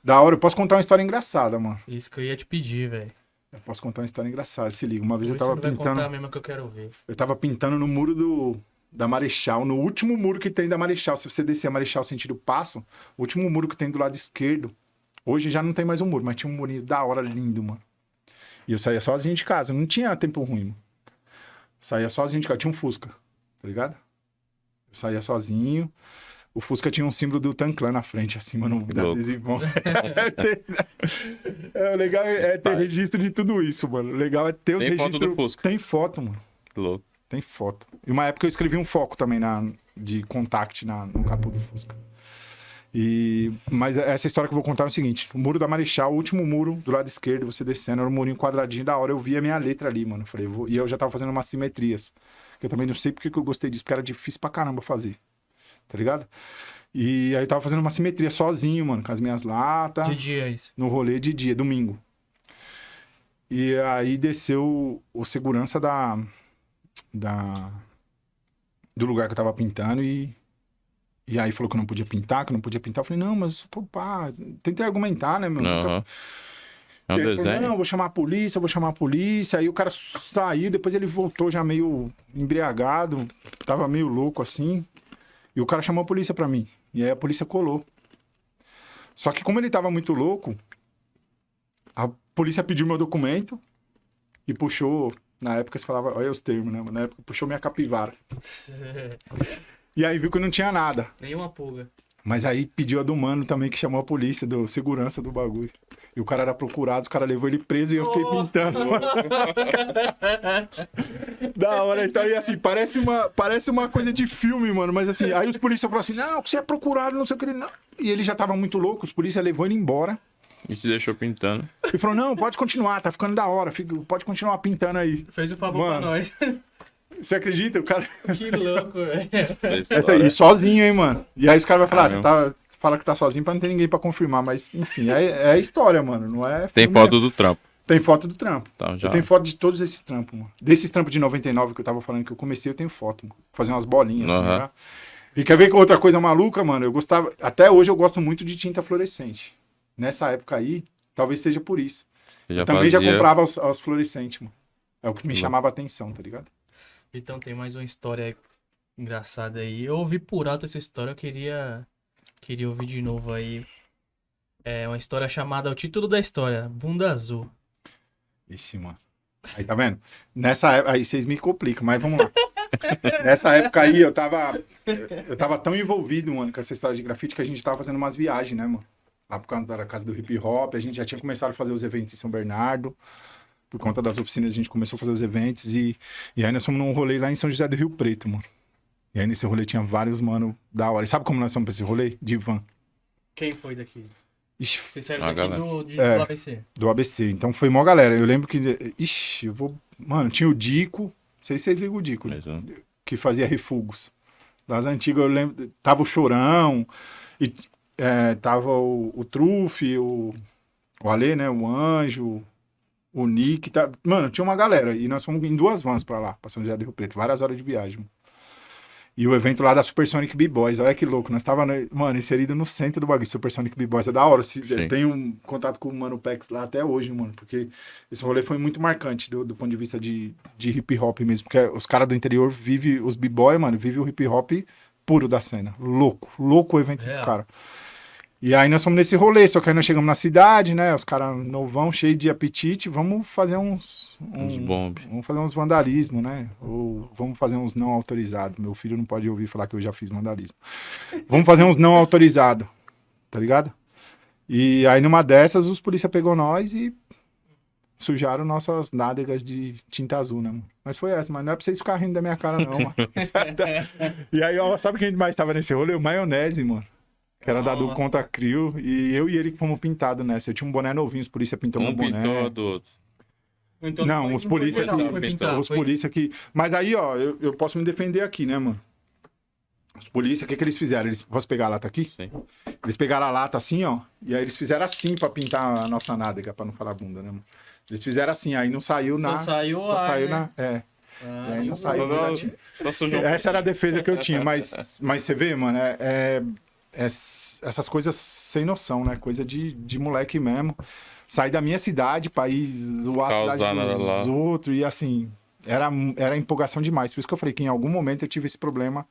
da hora, eu posso contar uma história engraçada, mano. Isso que eu ia te pedir, velho. Eu posso contar uma história engraçada, se liga. Uma vez Por eu isso você tava não vai contar pintando. mesmo que eu quero ver. Eu tava pintando no muro da Marechal, no último muro que tem da Marechal. Se você descer a Marechal sentido Passo, o último muro que tem do lado esquerdo. Hoje já não tem mais um muro, mas tinha um murinho da hora, lindo, mano. E eu saía sozinho de casa, não tinha tempo ruim, mano. Saía sozinho de casa, tinha um Fusca, tá ligado? Eu saía sozinho. O Fusca tinha um símbolo do Tanclan na frente, assim, mano, da louco. adesivão. O legal é ter registro de tudo isso, mano. O legal é ter os Tem registros. foto do Fusca. Tem foto, mano. Que louco. Tem foto. E uma época eu escrevi um foco também de contact no capô do Fusca. Mas essa história que eu vou contar é o seguinte: o muro da Marechal, o último muro do lado esquerdo, você descendo, era um murinho quadradinho da hora. Eu vi a minha letra ali, mano. Eu falei, e eu já tava fazendo umas simetrias. Que eu também não sei porque que eu gostei disso, porque era difícil pra caramba fazer. Tá ligado? E aí eu tava fazendo uma simetria sozinho, mano, com as minhas latas. De dia isso. No rolê de dia, domingo. E aí desceu o segurança do lugar que eu tava pintando e aí falou que eu não podia pintar, Eu falei, não, mas, pô, pá, tentei argumentar, né, meu? Aham. É um E aí ele falou, desenho? não, vou chamar a polícia. Aí o cara saiu, depois ele voltou já meio embriagado, tava meio louco assim. E o cara chamou a polícia pra mim. E aí a polícia colou. Só que como ele tava muito louco, a polícia pediu meu documento e puxou, na época se falava, olha os termos, né? Na época puxou minha capivara. E aí viu que não tinha nada. Nenhuma pulga. Mas aí pediu a do mano também, que chamou a polícia, do segurança do bagulho. E o cara era procurado, os caras levou ele preso e eu fiquei pintando, mano. Da hora a história. E assim, parece uma coisa de filme, mano. Mas assim, aí os policiais falaram assim, não, você é procurado, não sei o que. Não. E ele já tava muito louco, os policiais levou ele embora. E te deixou pintando. E falou, não, pode continuar, tá ficando da hora, pode continuar pintando aí. Fez o favor Mano. pra nós. Você acredita? O cara... Que louco, velho. Essa aí, sozinho, hein, mano? E aí os caras vão falar, você Caramba. fala que tá sozinho pra não ter ninguém pra confirmar, mas enfim, é história, mano, não é... Tem filme, foto não. do trampo. Tem foto do trampo. Então, já. Eu tenho foto de todos esses trampos, mano. Desses trampos de 99 que eu tava falando que eu comecei, eu tenho foto, mano. Fazer umas bolinhas, assim, Aham. né? E quer ver que outra coisa maluca, mano? Eu gostava... Até hoje eu gosto muito de tinta fluorescente. Nessa época aí, talvez seja por isso. Eu Eu também já fazia- comprava as fluorescentes, mano. É o que me Louco. chamava a atenção, tá ligado? Então tem mais uma história engraçada aí. Eu ouvi por alto essa história, eu queria ouvir de novo aí. É uma história chamada, o título da história, Bunda Azul. Ixi, mano. Aí, tá vendo? Nessa época, aí vocês me complicam, mas vamos lá. Nessa época aí, eu tava tão envolvido, mano, com essa história de grafite que a gente tava fazendo umas viagens, né, mano? Lá por conta da casa do hip hop, a gente já tinha começado a fazer os eventos em São Bernardo. Por conta das oficinas, a gente começou a fazer os eventos e aí nós fomos num rolê lá em São José do Rio Preto, mano. E aí nesse rolê tinha vários, mano, da hora. E sabe como nós fomos pra esse rolê? De van. Quem foi daqui? Ixi, Vocês saíram A daqui galera. do ABC. do ABC. Então foi mó galera. Eu lembro que. Ixi, eu vou. Mano, tinha o Dico. Não sei se vocês ligam o Dico, né? Mesmo. Que fazia refugos. Das antigas, eu lembro. Tava o Chorão, e tava o Trufe, o Alê, né? O Anjo, o Nick. Mano, tinha uma galera. E nós fomos em 2 vans pra lá, pra São José do Rio Preto. Várias horas de viagem. Mano. E o evento lá da Supersonic B-Boys, olha que louco. Nós tava, mano, inserido no centro do bagulho. Supersonic B-Boys é da hora. Sim. Tenho um contato com o Mano Pex lá até hoje, mano. Porque esse rolê foi muito marcante do ponto de vista de hip hop mesmo. Porque os caras do interior vivem, os B-Boy, mano, vivem o hip hop puro da cena. Louco o evento dos É. caras. E aí nós fomos nesse rolê, só que aí nós chegamos na cidade, né? Os caras novão, cheio de apetite. Vamos fazer uns bombes. Vamos fazer uns vandalismo, né? Ou vamos fazer uns não autorizados. Meu filho não pode ouvir falar que eu já fiz vandalismo. Vamos fazer uns não autorizados, tá ligado? E aí numa dessas, os polícia pegou nós e sujaram nossas nádegas de tinta azul, né, mano? Mas foi essa, mas não é pra vocês ficarem rindo da minha cara, não, mano. E aí, ó, sabe quem mais tava nesse rolê? O Maionese, mano. Que era dado Nossa. contra Crio. E eu e ele fomos pintados nessa. Eu tinha um boné novinho, os polícia pintou meu Um boné. pintou a do outro. Então, Não, foi- os polícia foi, não, que- foi pintar, Os foi- polícia que... Mas aí, ó, eu posso me defender aqui, né, mano? Os polícia, o que eles fizeram? Posso pegar a lata aqui? Sim. Eles pegaram a lata assim, ó. E aí eles fizeram assim pra pintar a nossa nádega, pra não falar bunda, né, mano? Eles fizeram assim, aí não saiu Só na... saiu Só ar, saiu né? na... É. Ah, E aí não saiu Não, muita tinta. só sujou. Essa era a defesa que eu tinha, mas você vê, mano, essas coisas sem noção, né? Coisa de moleque mesmo. Sair da minha cidade pra ir zoar a Causar cidade nada dos lá. outros. E assim, era empolgação demais. Por isso que eu falei que em algum momento eu tive esse problema.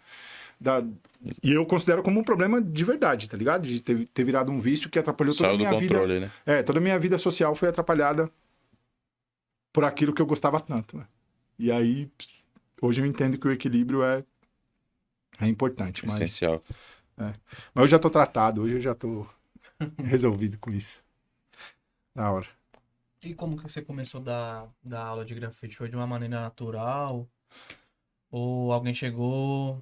E eu considero como um problema de verdade, tá ligado? De ter virado um vício que atrapalhou toda a Saiu do minha vida. controle, né? Toda a minha vida social foi atrapalhada por aquilo que eu gostava tanto, né? E aí, hoje eu entendo que o equilíbrio é importante, mas Essencial. eu já tô tratado, hoje eu já tô resolvido com isso. Da hora. E como que você começou a dar aula de grafite? Foi de uma maneira natural? Ou alguém chegou...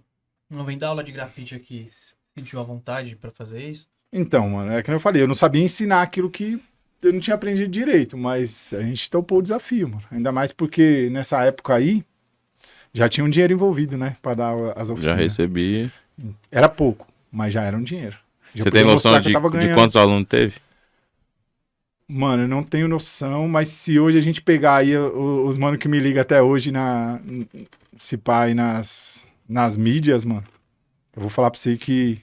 Não, vem dar aula de grafite aqui. Sentiu a vontade pra fazer isso? Então, mano, é que eu falei, eu não sabia ensinar aquilo que eu não tinha aprendido direito, mas a gente topou o desafio, mano. Ainda mais porque nessa época aí, já tinha um dinheiro envolvido, né? Pra dar as Já oficinas. recebi. Era pouco, mas já era um dinheiro. Já Você podia tem noção mostrar que eu de, tava de ganhando. quantos alunos teve? Mano, eu não tenho noção, mas se hoje a gente pegar aí os mano que me ligam até hoje se pá aí nas mídias, mano, eu vou falar pra você que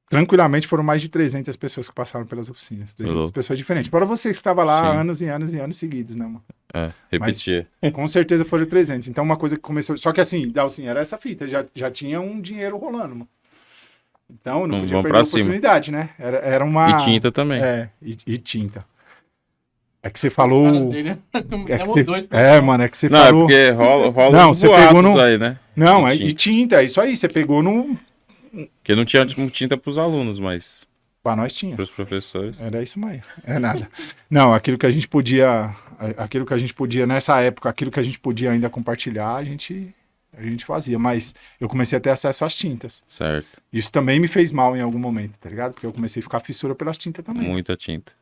tranquilamente foram mais de 300 pessoas que passaram pelas oficinas. 300 Louco. pessoas diferentes. Para você que estava lá Sim. anos e anos e anos seguidos, né, mano? Repetir. Com certeza foram 300. Então, uma coisa que começou... Só que assim, Dalcin, era essa fita. Já tinha um dinheiro rolando, mano. Então, não podia Vamos perder pra a cima. oportunidade, né? Era uma... E tinta também. E tinta. É que você falou... Cara dele É, que mudou. mano, é que você Não, falou... é porque rola Não, uns você pegou boatos no- aí, né? Não, E e tinta, é isso aí. Você pegou no... Porque não tinha tinta pros alunos, mas Pra nós tinha. pros professores. Era isso mesmo. É nada. Não, aquilo que a gente podia nessa época, aquilo que a gente podia ainda compartilhar, a gente fazia. Mas eu comecei a ter acesso às tintas. Certo. Isso também me fez mal em algum momento, tá ligado? Porque eu comecei a ficar fissura pelas tintas também. Muita tinta.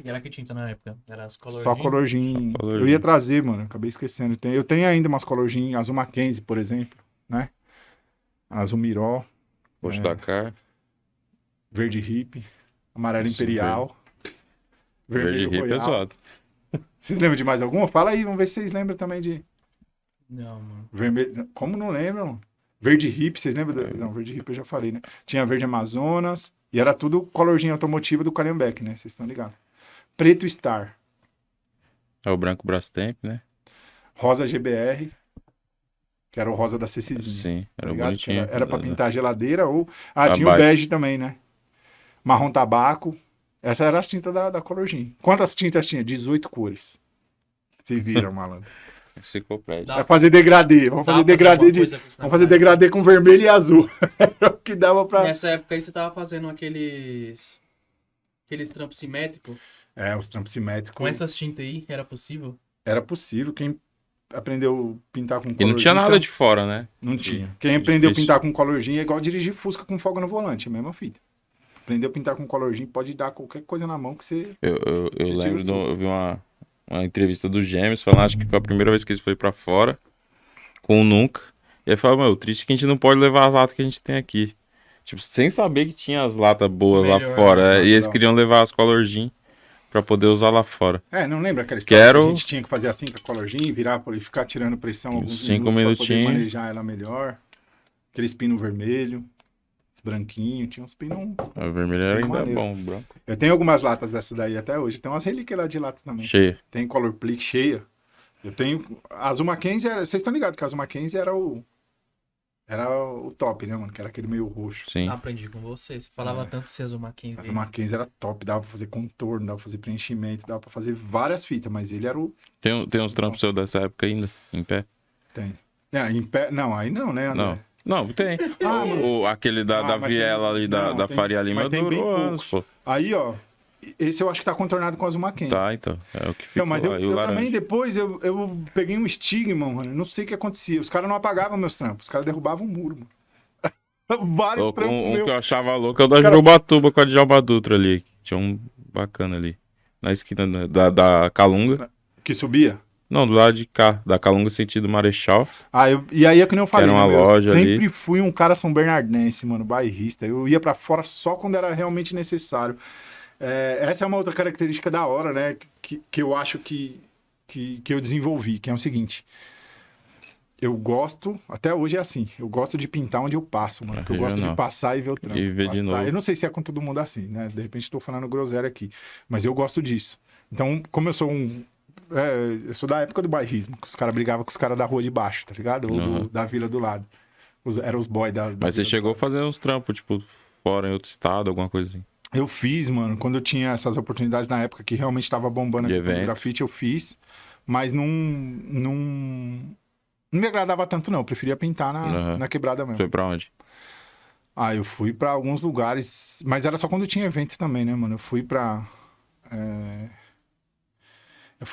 E era que tinta na época? Era as Color Só Jean? Color Jean. Só Color Eu ia Jean. trazer, mano, acabei esquecendo. Eu tenho ainda umas Color Jean, azul Mackenzie, por exemplo, né? Azul Miró, Posto Dakar. verde hippie, amarelo Isso, imperial, Verde vermelho hippie é royal. zoado. Vocês lembram de mais alguma? Fala aí, vamos ver se vocês lembram também de Não, mano. vermelho. Como não lembram? Verde hippie, vocês lembram? Não, verde hippie eu já falei, né? Tinha verde Amazonas e era tudo colorzinho automotivo do Calhambeck, né? Vocês estão ligados. Preto Star, É o branco Brastemp, né? rosa GBR, que era o rosa da Cecizinha. Sim, Tá era ligado? Que bonitinho. Era pra pintar a geladeira ou. Ah, A tinha o bike. bege também, né? Marrom tabaco. Essa era as tintas da Color Jean. Quantas tintas tinha? 18 cores. Se viram, malandro. Enciclopédia. Dá- Vai fazer degradê. Vamos Dá fazer pra degradê alguma de. coisa com isso na Vamos fazer praia? degradê com vermelho e azul. Era o que dava pra. Nessa época aí você tava fazendo aqueles trampos simétricos. É, os trampos simétricos. Com essas tintas aí, era possível? Era possível. Quem aprendeu a pintar com E não Color tinha Jean, nada de fora, né? Não tinha. E- Quem aprendeu a difícil. pintar com Color Jean é igual dirigir Fusca com folga no volante. É a mesma fita. Aprendeu a pintar com Color Jean, pode dar qualquer coisa na mão que você. Eu Você tira lembro, o seu. eu vi uma entrevista do Gêmeos falando, acho que foi a primeira vez que eles foram pra fora, com o Nunca. E aí falou, meu, triste que a gente não pode levar as latas que a gente tem aqui. Tipo, sem saber que tinha as latas boas lá Melhor, fora. né? E eles Não. queriam levar as Color Jean pra poder usar lá fora. É, não lembra aquela história Quero- que a gente tinha que fazer assim com a Color Jean, virar e ficar tirando pressão alguns 5 minutos pra poder minutinhos. manejar ela melhor. Aqueles pinos vermelho, os branquinhos, tinha uns pinos. A vermelha Bem ainda é maneiro. bom, branco. Eu tenho algumas latas dessa daí até hoje. Tem umas relíquias lá de lata também. Cheia. Tem Color Plique cheia. Eu tenho. A Azul Mackenzie era. Vocês estão ligados que a Azul Mackenzie era o. Era o top, né, mano? Que era aquele meio roxo. Sim. Aprendi com você. Você falava tanto se Azul A Mackenzie. Azul Mackenzie era top, dava pra fazer contorno, dava pra fazer preenchimento, dava pra fazer várias fitas, mas ele era o. Tem uns trampos seus dessa época ainda, em pé? Tem. É, em pé. Não, aí não, né, André? Não. Não, tem. Ah, mano. Aquele da mas Viela tem- ali, da não, tem- Faria Lima, mas tem bem durou anos, poucos. pô. Aí, ó. Esse eu acho que tá contornado com a Azul Mackenzie. Tá, então. É o que ficou Não, mas eu, lá. E o eu laranja. também, depois, eu peguei um estigma, mano. Não sei o que acontecia. Os caras não apagavam meus trampos. Os caras derrubavam o muro, mano. Vários trampos Um meus. que eu achava louco é o da Os cara- Jurubatuba com a Djalma Dutra ali. Tinha um bacana ali. Na esquina da Calunga. Que subia. Não, do lado de cá. Da Calunga sentido Marechal. Ah, e aí é que nem eu falei, Era uma né, meu? loja Eu sempre ali. fui um cara são bernardense, mano, bairrista. Eu ia pra fora só quando era realmente necessário. É, essa é uma outra característica da hora, né? Que eu acho que eu desenvolvi, que é o seguinte. Eu gosto, até hoje é assim, eu gosto de pintar onde eu passo, mano. É Que eu gosto de regional. passar e ver o trampo. E ver de Passar. novo. Eu não sei se é com todo mundo assim, né? De repente tô falando groselha aqui. Mas eu gosto disso. Então, como eu sou eu sou da época do bairrismo, que os caras brigavam com os caras da rua de baixo, tá ligado? Ou Aham. da vila do lado. Eram os boys da Mas você vila do chegou a lado. fazer uns trampos, tipo, fora em outro estado, alguma coisa assim. Eu fiz, mano, quando eu tinha essas oportunidades na época que realmente tava bombando a De questão do evento. grafite, eu fiz. Mas não me agradava tanto, não. Eu preferia pintar Aham. na quebrada mesmo. Foi pra onde? Ah, eu fui pra alguns lugares, mas era só quando tinha evento também, né, mano? Eu fui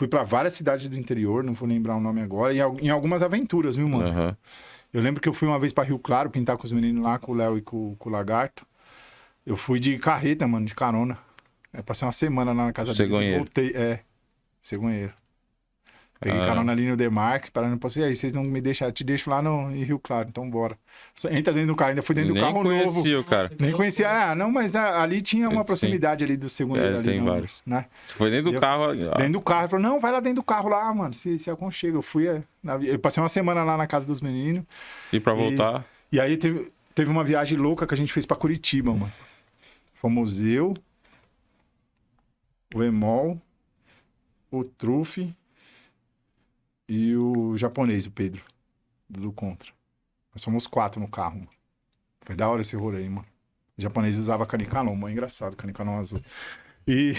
pra várias cidades do interior, não vou lembrar o nome agora, e em algumas aventuras, viu, mano? Aham. Eu lembro que eu fui uma vez pra Rio Claro pintar com os meninos lá, com o Léo e com o Lagarto. Eu fui de carreta, mano, de carona. Passei uma semana lá na casa deles e Cegonheiro. voltei. Cegonheiro. Peguei Ah. carona ali no Demarque, parando pra você. E aí, vocês não me deixam, eu te deixo lá em Rio Claro, então bora. Entra dentro do carro, ainda fui dentro do Nem carro novo. conhecia o cara. Nem conhecia. Ah, não, mas ali tinha uma Sim. proximidade ali do Cegonheiro. É, ali, tem não, vários. né? Você foi dentro do Eu- carro. Dentro do carro. Ele falou, não, vai lá dentro do carro lá, mano. Se aconchega. Eu fui. Eu passei uma semana lá na casa dos meninos. E pra voltar. E aí teve uma viagem louca que a gente fez pra Curitiba, mano. Fomos eu, o Emol, o Trufe e o japonês, o Pedro, do Contra. Nós fomos 4 no carro, mano. Foi da hora esse rolê, aí, mano. O japonês usava canicanon, mano. É engraçado, canicanon azul. E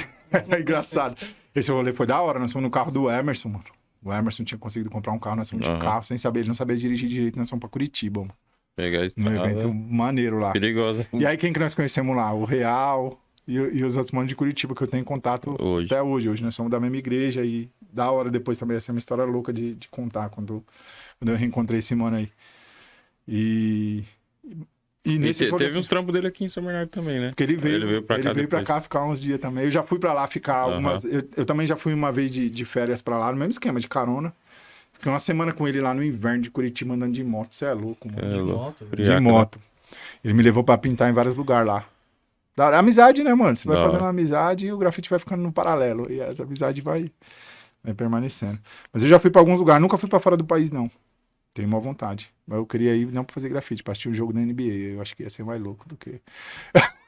é engraçado. Esse rolê foi da hora. Nós fomos no carro do Emerson, mano. O Emerson tinha conseguido comprar um carro, nós fomos de Aham. carro, sem saber, ele não sabia dirigir direito, nós fomos pra Curitiba, mano. Pegar a Num evento estrada. maneiro lá. Perigosa. E aí, quem que nós conhecemos lá? O Real e os outros manos de Curitiba que eu tenho contato Hoje. até hoje. Hoje nós somos da mesma igreja e da hora depois também. Essa é uma história louca de contar quando eu reencontrei esse mano aí. E E E nesse rolê, teve uns trampos dele aqui em São Bernardo também, né? porque ele veio pra depois. cá ficar uns dias também. Eu já fui pra lá ficar Aham. algumas. Eu também já fui uma vez de férias pra lá, no mesmo esquema, de carona. Fiquei uma semana com ele lá no inverno de Curitiba andando de moto. Você é louco, mano. É De louco. moto, velho. De Friaca, né? moto. Ele me levou pra pintar em vários lugares lá. Da hora. Amizade, né, mano? Você vai Da fazendo hora. uma amizade e o grafite vai ficando no paralelo. E essa amizade vai permanecendo. Mas eu já fui pra alguns lugares, nunca fui pra fora do país, não. Tenho uma vontade. Mas eu queria ir não pra fazer grafite, pra assistir um jogo da NBA. Eu acho que ia ser mais louco do que.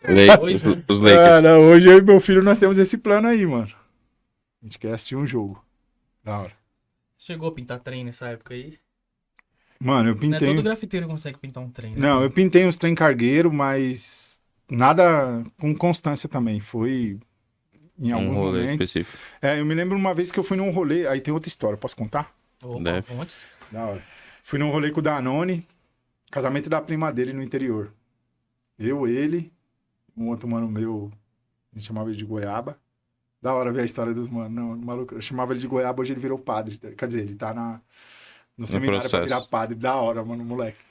Pois é. Os Lakers. Não, hoje eu e meu filho nós temos esse plano aí, mano. A gente quer assistir um jogo. Da hora. Você chegou a pintar trem nessa época aí? Mano, eu Não é pintei. todo grafiteiro consegue pintar um trem, né? Não, eu pintei uns trem cargueiro, mas nada com constância também. Foi em Um alguns rolê momentos. específico. Eu me lembro uma vez que eu fui num rolê. Aí tem outra história, posso contar? Opa, Deve. fontes. Da hora. Fui num rolê com o Danone, casamento da prima dele no interior. Eu, ele, um outro mano meu, a gente chamava ele de Goiaba. Da hora ver a história dos manos. Não, maluco, eu chamava ele de Goiaba, hoje ele virou padre. Quer dizer, ele tá no seminário pra processo. virar padre. Da hora, mano, moleque.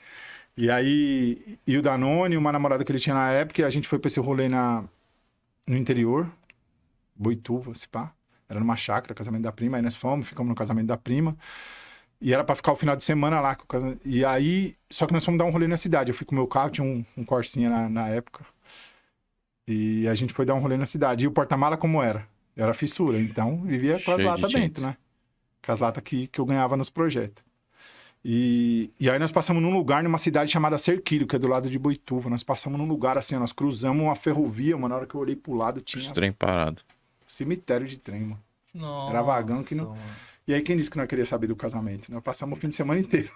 E aí, e o Danone, uma namorada que ele tinha na época, e a gente foi pra esse rolê no interior, Boituva, se pá. Era numa chácara, casamento da prima. Aí nós fomos, ficamos no casamento da prima. E era pra ficar o final de semana lá. E aí, só que nós fomos dar um rolê na cidade. Eu fui com o meu carro, tinha um Corsinha na época. E a gente foi dar um rolê na cidade. E o porta-mala como era? Era fissura. Então, vivia com as Cheio de latas tinta. dentro, né? Com as latas que eu ganhava nos projetos. E aí nós passamos num lugar, numa cidade chamada Cerquilho, que é do lado de Boituva. Nós passamos num lugar assim, ó, nós cruzamos uma ferrovia, mano. Na hora que eu olhei pro lado, Os tinha trem parado. cemitério de trem, mano. Nossa, Era vagão que não- mano. E aí quem disse que não queria saber do casamento? Nós passamos o fim de semana inteiro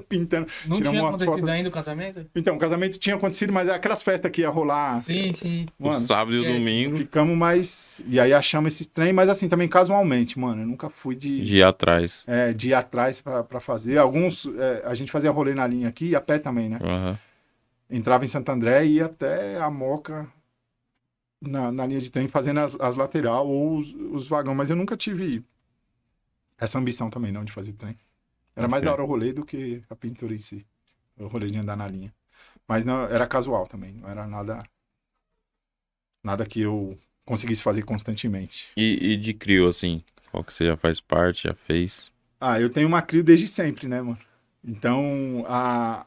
pintando. Não tiramos tinha umas acontecido fotos. ainda o casamento? Então, o casamento tinha acontecido, mas é aquelas festas que ia rolar. Sim, sim. Mano, o sábado e o esquece. domingo ficamos mais. E aí achamos esses trem, mas assim, também casualmente, mano. Eu nunca fui de ir atrás. de ir atrás pra fazer. Alguns. A gente fazia rolê na linha aqui e a pé também, né? Aham. Entrava em Santo André e ia até a Moca na linha de trem, fazendo as lateral ou os vagão. Mas eu nunca tive essa ambição também, não, de fazer trem. Era mais Ok. da hora o rolê do que a pintura em si. O rolê de andar na linha. Mas não, era casual também, não era nada que eu conseguisse fazer constantemente. E de Crio, assim? Qual que você já faz parte, já fez? Eu tenho uma Crio desde sempre, né, mano? Então, a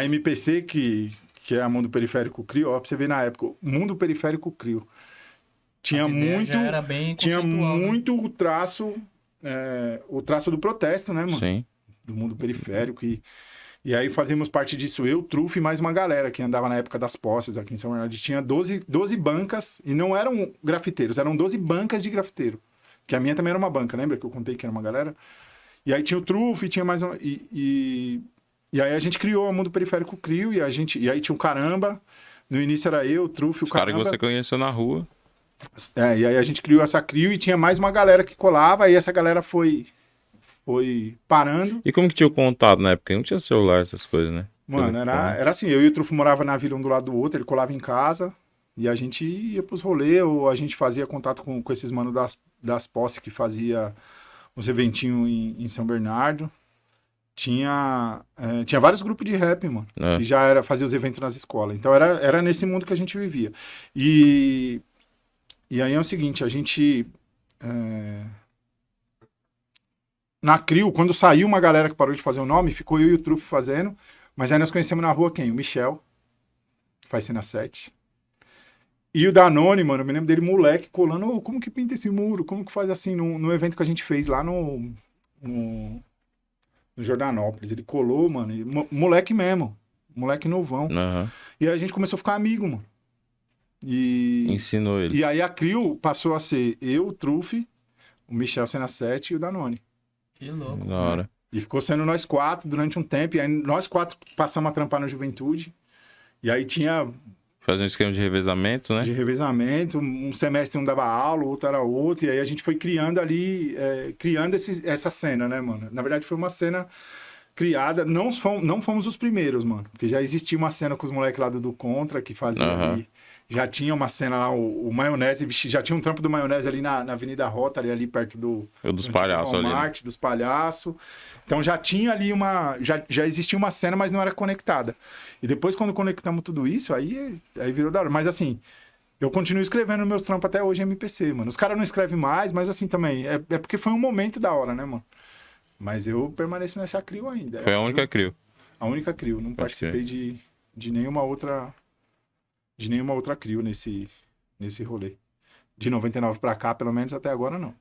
MPC, que é a Mundo Periférico Crio, ó, pra você ver na época, o Mundo Periférico Crio tinha As ideias muito, já era bem tinha conceitual, né? muito o traço do protesto, né, mano? Sim. Do mundo periférico. E aí fazíamos parte disso eu, Trufe e mais uma galera que andava na época das posses aqui em São Bernardo. Tinha 12 bancas, e não eram grafiteiros, eram 12 bancas de grafiteiro. Que a minha também era uma banca, lembra que eu contei que era uma galera? E aí tinha o Trufe, tinha mais uma... E aí a gente criou o Mundo Periférico Crio, e aí tinha o Caramba. No início era eu, o Trufe, o Os caras que Caramba. você conheceu na rua. E aí a gente criou essa Crio e tinha mais uma galera que colava, e essa galera foi parando. E como que tinha o contato na época? Não tinha celular, essas coisas, né? Mano, Telefone. era assim, eu e o Trufo morava na vila um do lado do outro, ele colava em casa, e a gente ia pros rolês, ou a gente fazia contato com esses manos das posses que fazia uns eventinhos em São Bernardo. Tinha vários grupos de rap, mano, É. que já fazia os eventos nas escolas. Então era nesse mundo que a gente vivia. E aí é o seguinte, a gente... Na Crio, quando saiu uma galera que parou de fazer o nome, ficou eu e o Trufo fazendo, mas aí nós conhecemos na rua quem? O Michel, que faz cena 7. E o Danone, mano, eu me lembro dele moleque colando, "Ô, como que pinta esse muro? Como que faz assim no evento que a gente fez lá no Jordanópolis?" Ele colou, mano, moleque mesmo, moleque novão. Aham. E aí a gente começou a ficar amigo, mano. Ensinou ele. E aí a Crio passou a ser eu, o Trufe, o Michel cena 7 e o Danone. Que louco. Da hora. E ficou sendo nós quatro durante um tempo. E aí nós quatro passamos a trampar na juventude. E aí tinha Fazer um esquema de revezamento, né? de revezamento. Um semestre um dava aula, o outro era outro. E aí a gente foi criando ali, criando essa cena, né, mano? Na verdade foi uma cena criada, não fomos os primeiros, mano. Porque já existia uma cena com os moleques lá do Contra, que fazia ali. Já tinha uma cena lá, o Maionese, já tinha um trampo do Maionese ali na Avenida Rotary, ali perto dos palhaços ali. Né? Dos palhaços. Então já tinha ali já existia uma cena, mas não era conectada. E depois, quando conectamos tudo isso, aí virou da hora. Mas assim, eu continuo escrevendo meus trampos até hoje em MPC, mano. Os caras não escrevem mais, mas assim também. É porque foi um momento da hora, né, mano? Mas eu permaneço nessa CRIO ainda. Foi a única CRIO. A única CRIO. Não participei de nenhuma outra. De nenhuma outra CRIO nesse rolê. De 99 pra cá, pelo menos até agora, não.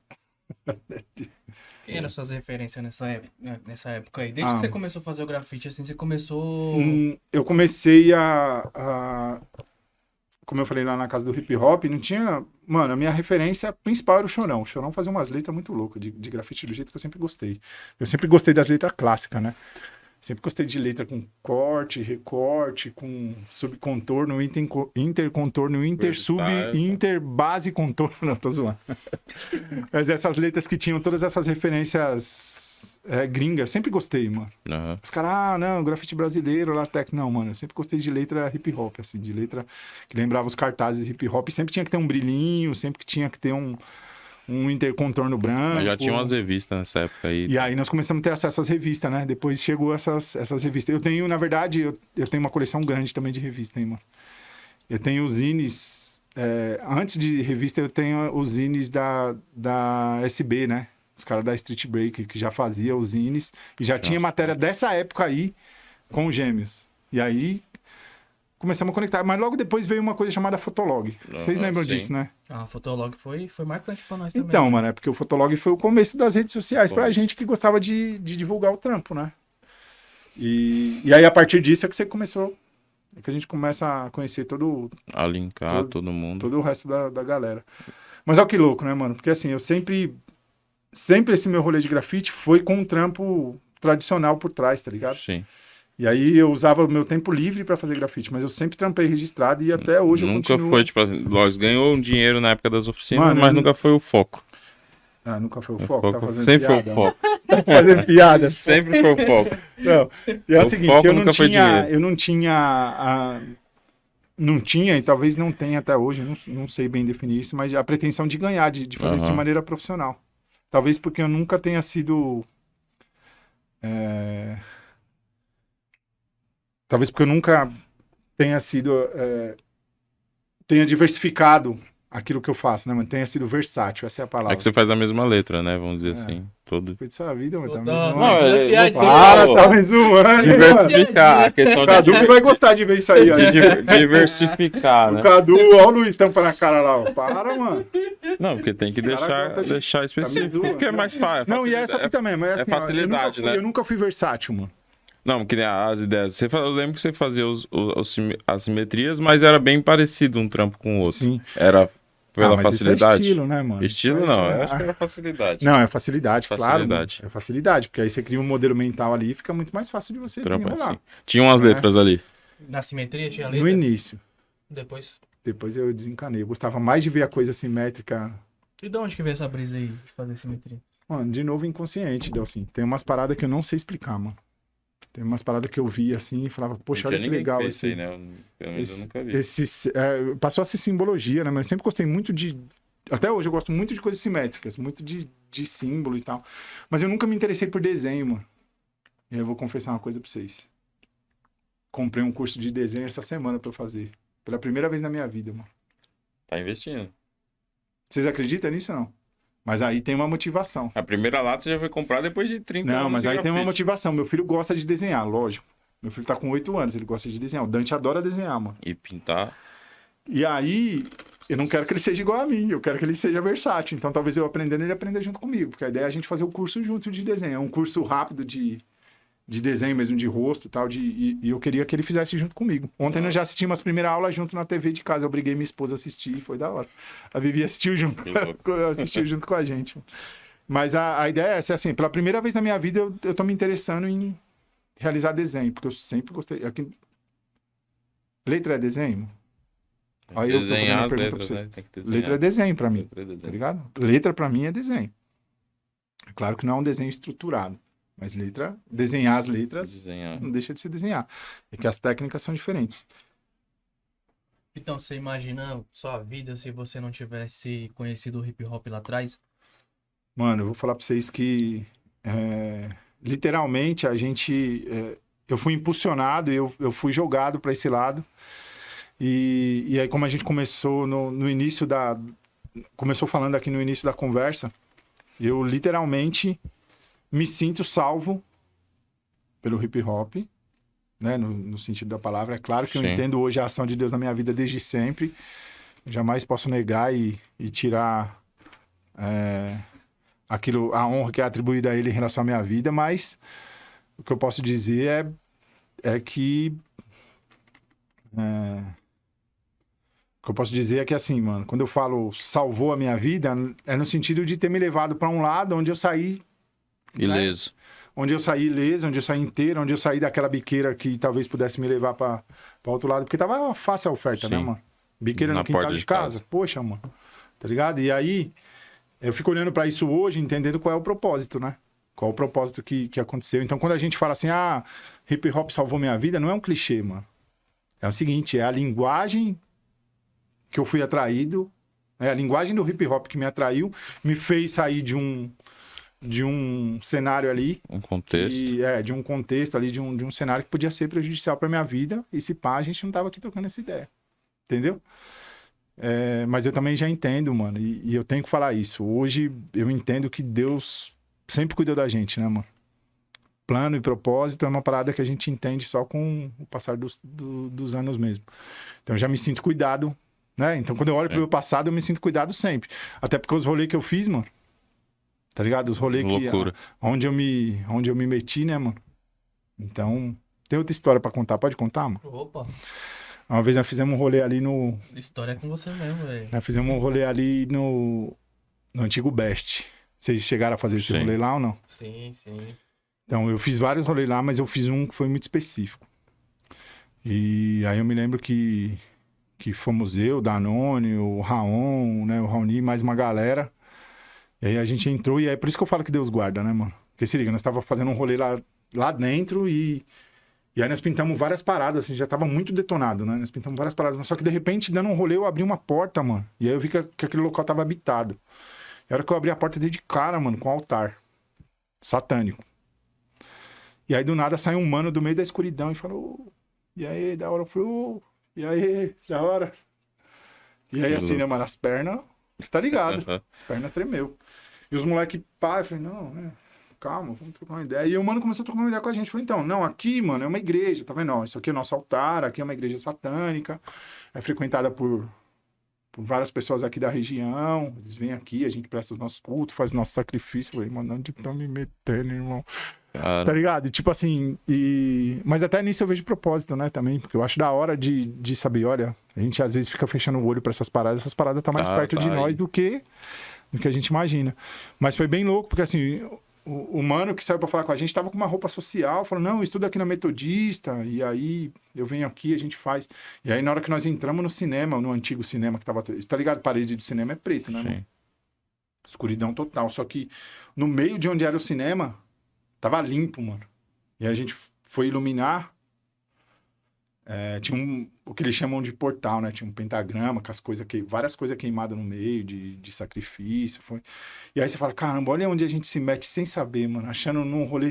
Quem eram suas referências nessa época aí? Desde que você começou a fazer o grafite, assim, você começou... Eu comecei como eu falei lá na casa do hip hop, não tinha... Mano, a minha referência principal era o Chorão. O Chorão fazia umas letras muito loucas de grafite do jeito que eu sempre gostei. Eu sempre gostei das letras clássicas, né? Sempre gostei de letra com corte, recorte, com subcontorno, intercontorno, interbase contorno. Não, tô zoando. Mas essas letras que tinham todas essas referências gringas, eu sempre gostei, mano. Uhum. Os caras, não, grafite brasileiro, latex. Não, mano, eu sempre gostei de letra hip hop, assim, de letra que lembrava os cartazes hip hop. Sempre tinha que ter um brilhinho, sempre que tinha que ter um intercontorno branco. Mas já tinha umas revistas nessa época aí. E aí nós começamos a ter acesso às revistas, né? Depois chegou essas revistas. Eu tenho, na verdade, eu tenho uma coleção grande também de revistas, hein, mano? Eu tenho os zines... antes de revista, eu tenho os zines da SB, né? Os caras da Street Breaker, que já fazia os zines. E já tinha matéria dessa época aí com os Gêmeos. E aí... começamos a conectar, mas logo depois veio uma coisa chamada Fotolog. Vocês lembram disso, né? Ah, Fotolog foi marcante pra nós também. Então, mano, é porque o Fotolog foi o começo das redes sociais pra gente que gostava de divulgar o trampo, né? E aí, a partir disso, é que você começou... É que a gente começa a conhecer a linkar todo mundo. Todo o resto da galera. Mas olha que louco, né, mano? Porque assim, eu sempre esse meu rolê de grafite foi com um trampo tradicional por trás, tá ligado? Sim. E aí eu usava o meu tempo livre pra fazer grafite, mas eu sempre trampei registrado e até hoje eu continuo... Nunca foi, tipo assim, nós ganhou um dinheiro na época das oficinas, Mano, mas nunca foi o foco. Ah, nunca foi o foco? Tá fazendo sempre piada? foi o foco. Tá fazendo piada. Sempre foi o foco. Não. E é o seguinte, foco eu nunca foi dinheiro. não tinha, e talvez não tenha até hoje, não sei bem definir isso, mas a pretensão de ganhar, de fazer isso de maneira profissional. Talvez porque eu nunca tenha sido... Talvez porque eu nunca tenha sido... tenha diversificado aquilo que eu faço, né, mano? Tenha sido versátil, essa é a palavra. É que você faz a mesma letra, né? Vamos dizer assim. Todo... Foi de sua vida, mano. Tá me Nossa, zoando. não, Tá me zoando. Diversificar. A questão O Cadu que vai gostar de ver isso aí, ó. diversificar, né? O Cadu, ó o Luiz tampa na cara lá, ó. Para, mano. Não, porque tem que Esse cara gosta de- deixar específico, zoando. porque é mais fácil. Não, e essa aqui também, mas assim, ó, facilidade, eu né? nunca fui versátil, mano. Não, que nem as ideias. Eu lembro que você fazia as simetrias, mas era bem parecido um trampo com o outro. Sim. Era pela mas facilidade. Isso é estilo, né, mano? Estilo Isso é não, estilo. eu acho que era facilidade. Não, é facilidade, claro. Facilidade. Mano. É facilidade, porque aí você cria um modelo mental ali e fica muito mais fácil de você Trampo desenrolar. assim. Tinha umas letras ali. Na simetria tinha letra? No início. Depois... Depois eu desencanei. Eu gostava mais de ver a coisa simétrica. E de onde que veio essa brisa aí de fazer simetria? Mano, de novo inconsciente, Delcim. Tem umas paradas que eu não sei explicar, mano. Tem umas paradas que eu vi assim e falava, poxa, olha que legal esse esse. aí, né? Pelo menos eu nunca vi. Passou essa simbologia, né? Mas eu sempre gostei muito de. Até hoje eu gosto muito de coisas simétricas, muito de símbolo e tal. Mas eu nunca me interessei por desenho, mano. E aí eu vou confessar uma coisa pra vocês. Comprei um curso de desenho essa semana pra eu fazer. Pela primeira vez na minha vida, mano. Tá investindo. Vocês acreditam nisso ou não? Mas aí tem uma motivação. A primeira lata você já foi comprar depois de 30 anos. Não, mas de aí tem uma grafite. motivação. Meu filho gosta de desenhar, lógico. Meu filho tá com 8 anos, ele gosta de desenhar. O Dante adora desenhar, mano. E pintar. E aí, eu não quero que ele seja igual a mim, eu quero que ele seja versátil. Então, talvez eu aprendendo, ele aprenda junto comigo. Porque a ideia é a gente fazer o curso junto de desenho. É um curso rápido de desenho mesmo, de rosto e tal. E eu queria que ele fizesse junto comigo. Ontem nós já assistimos as primeiras aulas junto na TV de casa. Eu obriguei minha esposa a assistir e foi da hora. A Vivi assistiu junto, assistiu junto com a gente. Mas a ideia é essa, assim, pela primeira vez na minha vida eu tô me interessando em realizar desenho. Porque eu sempre gostei. Aqui... Letra é desenho? Aí eu tô fazendo Desenhar uma as pergunta letras, pra vocês. né? Tem que desenhar. Letra é desenho pra mim, Letra é desenho. tá ligado? Letra pra mim é desenho. É claro que não é um desenho estruturado. Mas desenhar as letras Desenhar. não deixa de se desenhar. É que as técnicas são diferentes. Então, você imagina sua vida se você não tivesse conhecido o hip hop lá atrás? Mano, eu vou falar pra vocês que literalmente eu fui impulsionado e eu fui jogado pra esse lado. E aí, como a gente começou no início começou falando aqui no início da conversa, eu literalmente me sinto salvo pelo hip hop, né? No sentido da palavra. É claro que eu Sim. entendo hoje a ação de Deus na minha vida desde sempre. Jamais posso negar e tirar a honra que é atribuída a ele em relação à minha vida, mas o que eu posso dizer é que. O que eu posso dizer é que, assim, mano, quando eu falo salvou a minha vida, é no sentido de ter me levado pra um lado onde eu saí. Ileso. Onde eu saí ileso, onde eu saí inteiro, onde eu saí daquela biqueira que talvez pudesse me levar pra outro lado, porque tava fácil a oferta, né, Sim. mano? Biqueira Na no quintal porta de de casa. casa. Poxa, mano. Tá ligado? E aí, eu fico olhando pra isso hoje, entendendo qual é o propósito, né? Qual o propósito que aconteceu. Então, quando a gente fala assim, hip hop salvou minha vida, não é um clichê, mano. É o seguinte, é a linguagem que eu fui atraído, a linguagem do hip hop que me atraiu, me fez sair de um cenário ali, Um contexto. de um contexto ali, de um cenário que podia ser prejudicial pra minha vida, e se pá, a gente não tava aqui tocando essa ideia. Entendeu? Mas eu também já entendo, mano, e eu tenho que falar isso. Hoje eu entendo que Deus sempre cuidou da gente, né, mano? Plano e propósito é uma parada que a gente entende só com o passar dos anos mesmo. Então eu já me sinto cuidado, né? Então quando eu olho pro meu passado, eu me sinto cuidado sempre. Até porque os rolês que eu fiz, mano, tá ligado? Os rolês Loucura. onde eu me meti, né, mano? Então, tem outra história pra contar. Pode contar, mano? Opa, Uma vez nós fizemos um rolê ali história é com você mesmo, velho. Nós fizemos um rolê ali no antigo Best. Vocês chegaram a fazer esse Sim. rolê lá ou não? Sim, sim. Então, eu fiz vários rolês lá, mas eu fiz um que foi muito específico. E aí eu me lembro que fomos eu, Danone, o Raon, né, o Raoni, mais uma galera. E aí a gente entrou, e é por isso que eu falo que Deus guarda, né, mano? Porque se liga, nós tava fazendo um rolê lá dentro e aí nós pintamos várias paradas, assim, já tava muito detonado, né? Nós pintamos várias paradas, mas só que de repente, dando um rolê, eu abri uma porta, mano. E aí eu vi que aquele local tava habitado. E a hora que eu abri a porta, dei de cara, mano, com um altar satânico. E aí do nada sai um mano do meio da escuridão e falou: e aí, da hora, eu falei: e aí, da hora. E aí Que assim, louco. né, mano, as pernas, tá ligado? As pernas tremeu. E os moleques, pá, eu falei: não, calma, vamos trocar uma ideia. E o mano começou a trocar uma ideia com a gente. Eu falei: então, não, aqui, mano, é uma igreja, tá vendo? Ó, isso aqui é o nosso altar, aqui é uma igreja satânica, é frequentada por várias pessoas aqui da região. Eles vêm aqui, a gente presta os nossos cultos, faz nosso sacrifício. Eu falei: mano, onde tá me metendo, irmão? Tá Cara, ligado? E tipo assim, mas até nisso eu vejo propósito, né, também, porque eu acho da hora de saber, olha, a gente às vezes fica fechando o olho pra essas paradas tá mais perto de tá nós aí. do que a gente imagina. Mas foi bem louco, porque assim, o mano que saiu pra falar com a gente tava com uma roupa social, falou: não, eu estudo aqui na Metodista, e aí eu venho aqui, a gente faz. E aí na hora que nós entramos no cinema, no antigo cinema que tava, tá ligado? Parede de cinema é preto, né, mano? sim. Escuridão total. Só que no meio de onde era o cinema, tava limpo, mano. E aí a gente foi iluminar. Tinha o que eles chamam de portal, né? Tinha um pentagrama com as coisas várias coisas queimadas no meio de sacrifício. E aí você fala: caramba, olha onde a gente se mete sem saber, mano. Achando num rolê,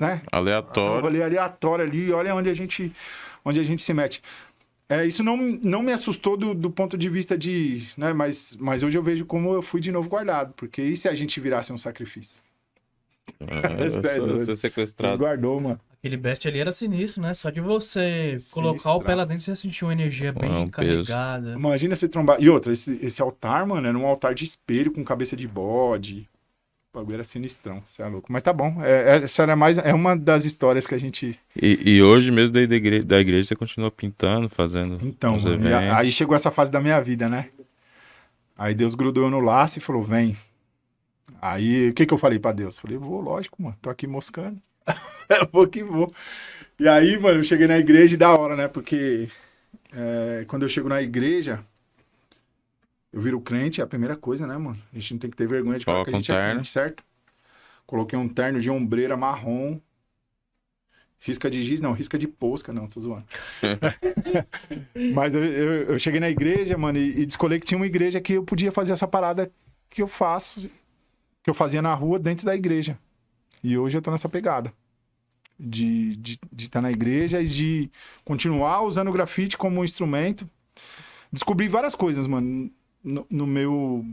né? Um Aleatório. rolê aleatório ali. Olha onde a gente se mete. Isso não me assustou do ponto de vista de, né? Mas hoje eu vejo como eu fui de novo guardado. Porque e se a gente virasse um sacrifício? Eu sou Ele sequestrado. guardou, mano. Aquele best ali era sinistro, né? Só de você colocar o pé lá dentro, você sentiu uma energia bem um peso. carregada. Imagina você trombar. E outra, esse altar, mano, era um altar de espelho com cabeça de bode. O bagulho era sinistrão, você é louco. Mas tá bom. Essa era uma das histórias que a gente. E hoje mesmo da igreja você continua pintando, fazendo Então, os mano, eventos. aí chegou essa fase da minha vida, né? Aí Deus grudou eu no laço e falou: vem. Aí, o que eu falei pra Deus? Falei: vou, lógico, mano, tô aqui moscando. Vou que vou. E aí, mano, eu cheguei na igreja e da hora, né? Porque quando eu chego na igreja, eu viro crente, é a primeira coisa, né, mano? A gente não tem que ter vergonha de falar Coloca que a gente um é terno. crente, certo? Coloquei um terno de ombreira marrom. Risca de giz, não, risca de posca, não, tô zoando. Mas eu cheguei na igreja, mano, e descolei que tinha uma igreja que eu podia fazer essa parada que eu faço, que eu fazia na rua dentro da igreja. E hoje eu tô nessa pegada. De estar na igreja e de continuar usando o grafite como um instrumento. Descobri várias coisas, mano, no meu...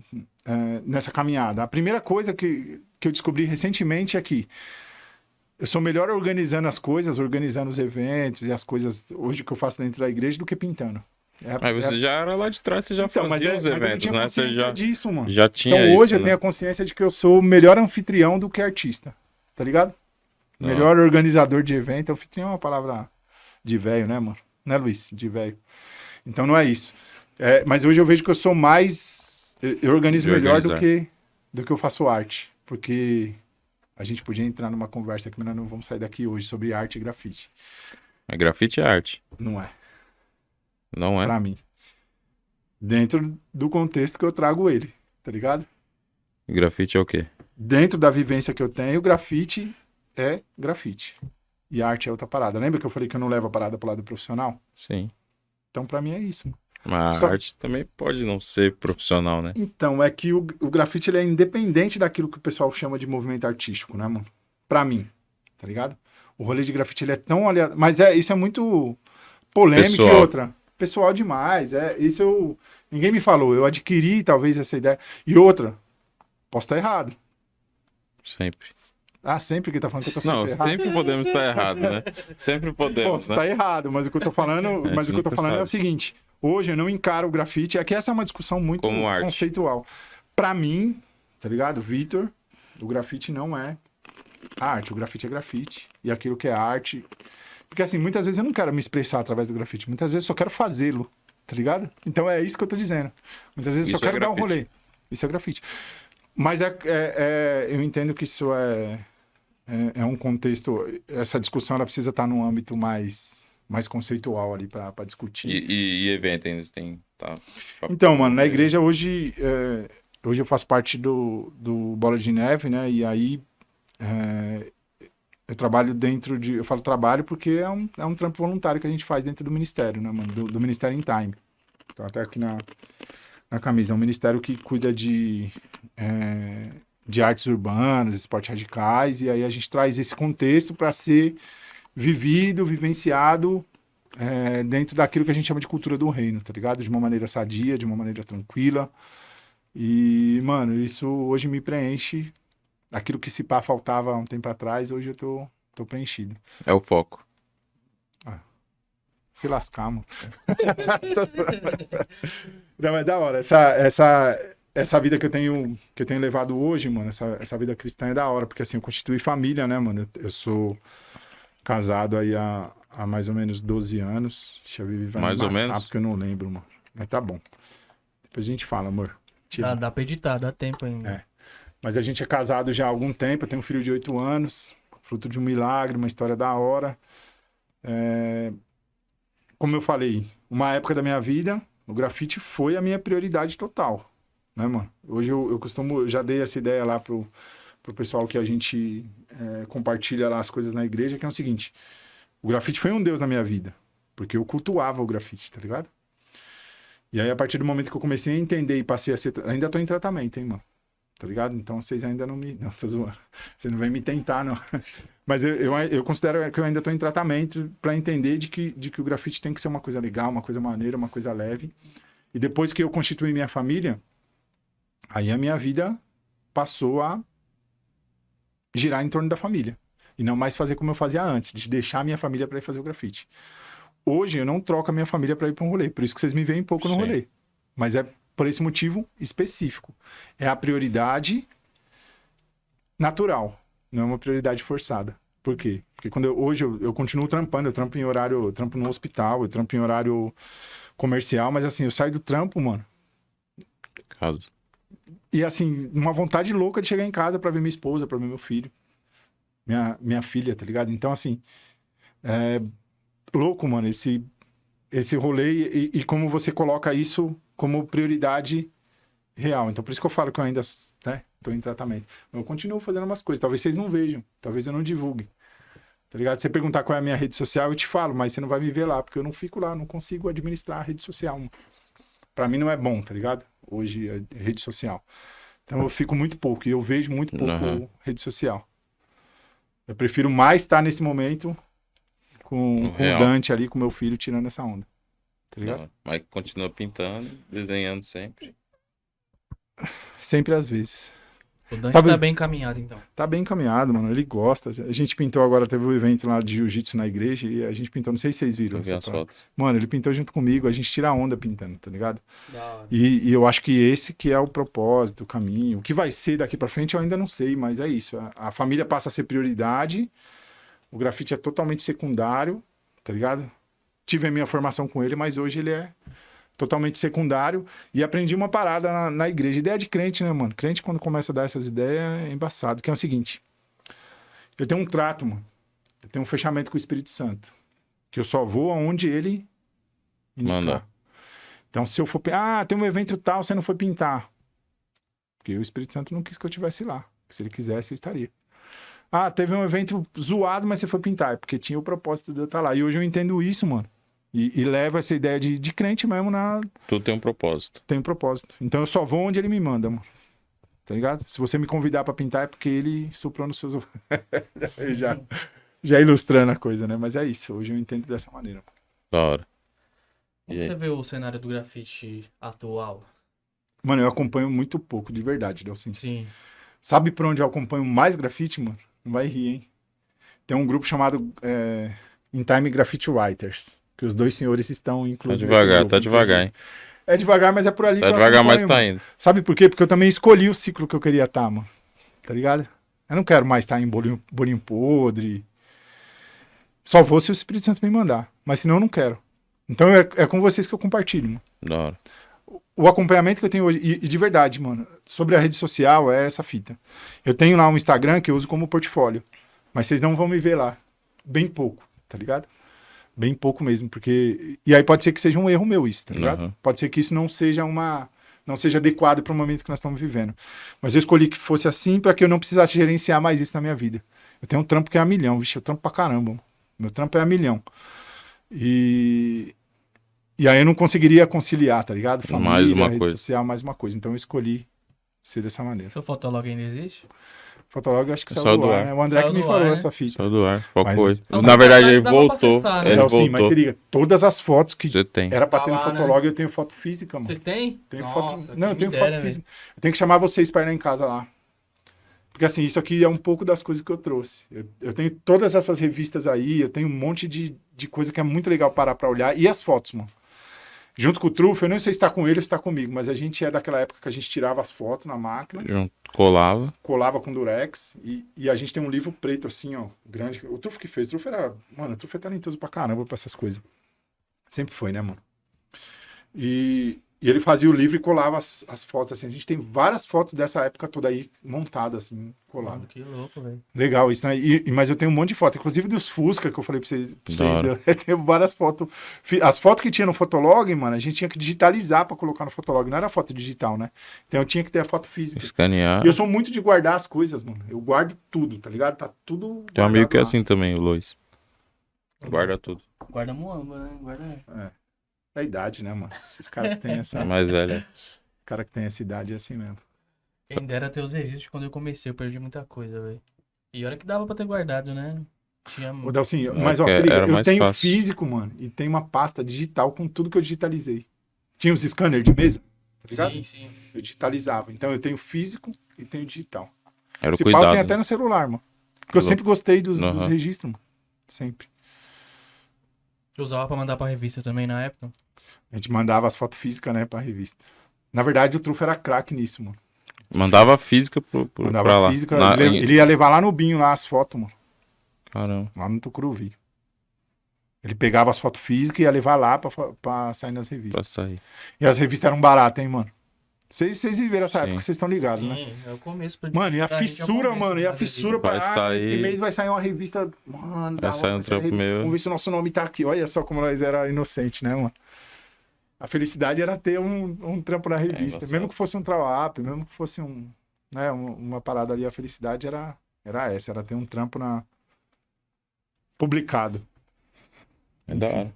nessa caminhada. A primeira coisa que eu descobri recentemente é que eu sou melhor organizando as coisas, organizando os eventos e as coisas hoje que eu faço dentro da igreja do que pintando. Aí você já era lá de trás, você já Então, fazia os eventos, né? Você já, disso, mano. já tinha Então isso, hoje eu né? tenho a consciência de que eu sou o melhor anfitrião do que artista. Tá ligado? Não. Melhor organizador de evento. Anfitrião é uma palavra de velho, né, mano? Né, Luiz? De velho. Então não é isso. Mas hoje eu vejo que eu sou mais... Eu organizo De melhor organizar. do que eu faço arte. Porque a gente podia entrar numa conversa que nós não vamos sair daqui hoje sobre arte e grafite. Mas grafite é arte, Não é. não é? Pra mim. Dentro do contexto que eu trago ele. Tá ligado? Grafite é o quê? Dentro da vivência que eu tenho, grafite é grafite. E arte é outra parada. Lembra que eu falei que eu não levo a parada pro lado profissional? Sim. Então, pra mim, é isso. Mas Só- a arte também pode não ser profissional, né? Então, é que o grafite ele é independente daquilo que o pessoal chama de movimento artístico, né, mano? Pra mim, tá ligado? O rolê de grafite ele é tão aliado. Mas isso é muito polêmico Pessoal. e outra. Pessoal demais. Ninguém me falou. Eu adquiri talvez essa ideia. E outra, posso estar errado. Sempre. Ah, sempre que tá falando que eu tô sempre Não, errado. sempre podemos estar errado, né? Sempre podemos, Posso né? estar errado, mas o que eu tô falando, gente mas o que eu tô nunca falando é sabe. o seguinte: hoje eu não encaro o grafite, é que essa é uma discussão muito Como arte. conceitual. Pra mim, tá ligado? Vitor, o grafite não é arte, o grafite é grafite. E aquilo que é arte. Porque assim, muitas vezes eu não quero me expressar através do grafite, muitas vezes eu só quero fazê-lo, tá ligado? Então é isso que eu tô dizendo. Muitas vezes eu Isso só é quero dar um grafite. rolê. Isso é grafite. Mas eu entendo que isso é um contexto. Essa discussão ela precisa estar num âmbito mais conceitual ali para discutir. E evento ainda você tem. Tá. Então, mano, na igreja hoje eu faço parte do Bola de Neve, né? E aí eu trabalho dentro de. Eu falo trabalho porque é um trampo voluntário que a gente faz dentro do ministério, né, mano? Do Ministério in Time. Então, até aqui na camisa. É um ministério que cuida de artes urbanas, esportes radicais, e aí a gente traz esse contexto para ser vivido, vivenciado dentro daquilo que a gente chama de cultura do reino, tá ligado? De uma maneira sadia, de uma maneira tranquila. E, mano, isso hoje me preenche. Aquilo que se pá faltava há um tempo atrás, hoje eu tô preenchido. É o foco. Se lascar, mano. Não, é da hora. Essa vida que eu tenho levado hoje, mano, essa vida cristã é da hora, porque assim, eu constituí família, né, mano? Eu sou casado aí há mais ou menos 12 anos. Deixa eu ver, vai Mais me ou matar, menos? porque eu não lembro, mano. Mas tá bom. Depois a gente fala, amor. Te amo. Dá pra editar, dá tempo ainda. Mas a gente é casado já há algum tempo, eu tenho um filho de 8 anos, fruto de um milagre, uma história da hora. Como eu falei, uma época da minha vida, o grafite foi a minha prioridade total, né, mano? Hoje eu costumo, já dei essa ideia lá pro pessoal que a gente compartilha lá as coisas na igreja, que é o seguinte, o grafite foi um Deus na minha vida, porque eu cultuava o grafite, tá ligado? E aí, a partir do momento que eu comecei a entender e passei a ser... Ainda tô em tratamento, hein, mano? Tá ligado? Então, vocês ainda não me... Não, tô zoando. Você não vai me tentar, não. Mas eu considero que eu ainda tô em tratamento para entender de que o grafite tem que ser uma coisa legal, uma coisa maneira, uma coisa leve. E depois que eu constituí minha família, aí a minha vida passou a girar em torno da família. E não mais fazer como eu fazia antes, de deixar a minha família para ir fazer o grafite. Hoje eu não troco a minha família para ir para um rolê, por isso que vocês me veem pouco no Sim. rolê. Mas é por esse motivo específico. É a prioridade natural, não é uma prioridade forçada. Por quê? Porque hoje eu continuo trampando, eu trampo em horário, eu trampo no hospital, eu trampo em horário comercial, mas assim, eu saio do trampo, mano. Caso. E assim, uma vontade louca de chegar em casa pra ver minha esposa, pra ver meu filho. Minha filha, tá ligado? Então, assim, louco, mano, esse rolê e como você coloca isso como prioridade real. Então, por isso que eu falo que eu ainda, né, tô em tratamento. Eu continuo fazendo umas coisas, talvez vocês não vejam, talvez eu não divulgue. Tá ligado? Se você perguntar qual é a minha rede social, eu te falo, mas você não vai me ver lá, porque eu não fico lá, não consigo administrar a rede social. Pra mim não é bom, tá ligado? Hoje é rede social. Então eu fico muito pouco, e eu vejo muito pouco rede social. Eu prefiro mais estar nesse momento com o Dante ali, com meu filho, tirando essa onda. Tá ligado? Mas continua pintando, desenhando sempre. Sempre às vezes. O Dante Sabe- tá bem encaminhado, então. Tá bem encaminhado, mano. Ele gosta. A gente pintou agora, teve um evento lá de jiu-jitsu na igreja e a gente pintou, não sei se vocês viram. Eu vi as essa parada. fotos. Mano, ele pintou junto comigo, a gente tira a onda pintando, tá ligado? Da hora. E eu acho que esse que é o propósito, o caminho. O que vai ser daqui pra frente eu ainda não sei, mas é isso. A família passa a ser prioridade, o grafite é totalmente secundário, tá ligado? Tive a minha formação com ele, mas hoje ele é totalmente secundário. E aprendi uma parada na igreja. Ideia de crente, né, mano? Crente, quando começa a dar essas ideias, é embaçado. Que é o seguinte: eu tenho um trato, mano. Eu tenho um fechamento com o Espírito Santo. Que eu só vou aonde ele indicar. Manda. Então, se eu for... tem um evento tal, você não foi pintar. Porque o Espírito Santo não quis que eu estivesse lá. Se ele quisesse, eu estaria. Teve um evento zoado, mas você foi pintar. É porque tinha o propósito de eu estar lá. E hoje eu entendo isso, mano. E levo essa ideia de crente mesmo na... Tudo tem um propósito. Tem um propósito. Então eu só vou onde ele me manda, mano. Tá ligado? Se você me convidar pra pintar é porque ele soprou nos seus... já ilustrando a coisa, né? Mas é isso. Hoje eu entendo dessa maneira. Da hora. Como E aí? você vê o cenário do grafite atual? Mano, eu acompanho muito pouco, de verdade, Delcim. Sim. Sabe por onde eu acompanho mais grafite, mano? Não vai rir, hein? Tem um grupo chamado In Time Graffiti Writers. Que os dois senhores estão Tá inclusive. devagar, tá devagar, hein? É devagar, mas é por ali Tá que eu devagar, mas acompanho, tá mano. indo. Sabe por quê? Porque eu também escolhi o ciclo que eu queria estar, mano. Tá ligado? Eu não quero mais estar em bolinho podre. Só vou se o Espírito Santo me mandar. Mas senão eu não quero. Então é com vocês que eu compartilho, mano. Da hora. O acompanhamento que eu tenho hoje, e de verdade, mano, sobre a rede social é essa fita. Eu tenho lá um Instagram que eu uso como portfólio. Mas vocês não vão me ver lá. Bem pouco, tá ligado? Bem pouco mesmo, porque... E aí pode ser que seja um erro meu isso, tá ligado? Uhum. Pode ser que isso não seja adequado para o momento que nós estamos vivendo. Mas eu escolhi que fosse assim para que eu não precisasse gerenciar mais isso na minha vida. Eu tenho um trampo que é a milhão, vixe, eu trampo pra caramba. Meu trampo é a milhão. E aí eu não conseguiria conciliar, tá ligado? Família, Mais uma rede coisa. social, mais uma coisa. Então eu escolhi ser dessa maneira. Seu Fotolog ainda existe? Fotolog eu acho que É saiu do ar, né? O André Saiu que me do falou ar, né? essa fita. Só do ar. Qual Mas- coisa? Não, Na verdade, mas ele dava pra voltou. acessar, né? Ele Não, sim, mas voltou. se liga, todas as fotos que Você tem. era pra Tá ter no lá, né? Fotolog, eu tenho foto física, mano. Você tem? Tenho Nossa, foto... Não, eu quem tenho me foto dera, física. Eu tenho que chamar vocês pra ir lá em casa lá. Porque assim, isso aqui é um pouco das coisas que eu trouxe. Eu tenho todas essas revistas aí, eu tenho um monte de coisa que é muito legal parar pra olhar. E as fotos, mano. Junto com o Trufo, eu não sei se tá com ele ou se tá comigo, mas a gente é daquela época que a gente tirava as fotos na máquina, Junto, colava. colava com durex, e a gente tem um livro preto assim, ó, grande. O Trufo que fez. O Trufo era... Mano, o Trufo é talentoso pra caramba pra essas coisas. Sempre foi, né, mano? E ele fazia o livro e colava as fotos, assim. A gente tem várias fotos dessa época toda aí montadas, assim, colada. Que louco, velho. Legal isso, né? Mas eu tenho um monte de fotos, inclusive dos Fusca que eu falei pra vocês. Da hora. Eu tenho várias fotos. As fotos que tinha no Fotolog, mano, a gente tinha que digitalizar pra colocar no Fotolog. Não era foto digital, né? Então eu tinha que ter a foto física. Escanear. E eu sou muito de guardar as coisas, mano. Eu guardo tudo, tá ligado? Tá tudo. Tem um amigo que é guardado assim também, o Luiz. Guarda tudo. Guarda Moamba, né? Guarda... lá. É a idade, né, mano? Esses caras que têm essa. É mais velho. Cara que tem essa idade é assim mesmo. Quem dera ter os registros quando eu comecei, eu perdi muita coisa, velho. E olha que dava pra ter guardado, né? Tinha... Ô, Delcinho, mas ó, que se liga, era eu mais tenho fácil. físico, mano, e tem uma pasta digital com tudo que eu digitalizei. Tinha os scanners de mesa, tá ligado? Sim, sim. Eu digitalizava. Então eu tenho físico e tenho digital. Era o Esse pau cuidado. tem até no celular, mano. Porque eu sempre gostei dos Aham. registros, mano. Sempre. Eu usava pra mandar pra revista também na época. A gente mandava as fotos físicas, né, pra revista. Na verdade, o Trufo era craque nisso, mano. Mandava a física pra Mandava lá. física. Ele ia levar lá no Binho lá as fotos, mano. Caramba. Lá no Tucuruvi. Ele pegava as fotos físicas e ia levar lá pra sair nas revistas. Pra sair. E as revistas eram baratas, hein, mano? Vocês viveram essa Sim. época, vocês estão ligados, né? Sim, é o começo. pra- Mano, e a pra gente é o fissura, começo mano, e a das fissura revistas. Vai pra... sair- Esse mês vai sair uma revista... Mano, da Vai sair hora, um trampo meu. Vamos ver se o nosso nome tá aqui. Olha só como nós era inocente, né, mano? A felicidade era ter um trampo na revista. engraçado. Mesmo que fosse um trawap, mesmo que fosse um né? Uma parada ali, a felicidade era essa, era ter um trampo publicado. É da hora.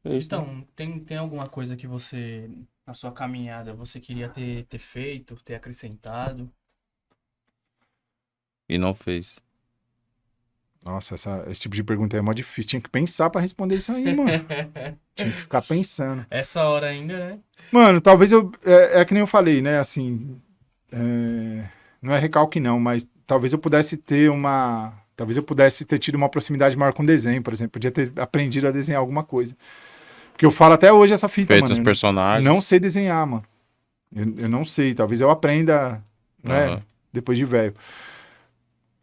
É isso, né? Então, tem alguma coisa que você, na sua caminhada, você queria ter feito, ter acrescentado? E não fez. Nossa, esse tipo de pergunta é mó difícil. Tinha que pensar pra responder isso aí, mano. Tinha que ficar pensando. Essa hora ainda, né? Mano, talvez eu. É que nem eu falei, né? Assim. Não é recalque, não, mas talvez eu pudesse ter uma. Talvez eu pudesse ter tido uma proximidade maior com o desenho, por exemplo. Podia ter aprendido a desenhar alguma coisa. Porque eu falo até hoje essa fita, Feito mano. os Eu personagens. não sei desenhar, mano. Eu não sei. Talvez eu aprenda, né? Aham. Depois de velho.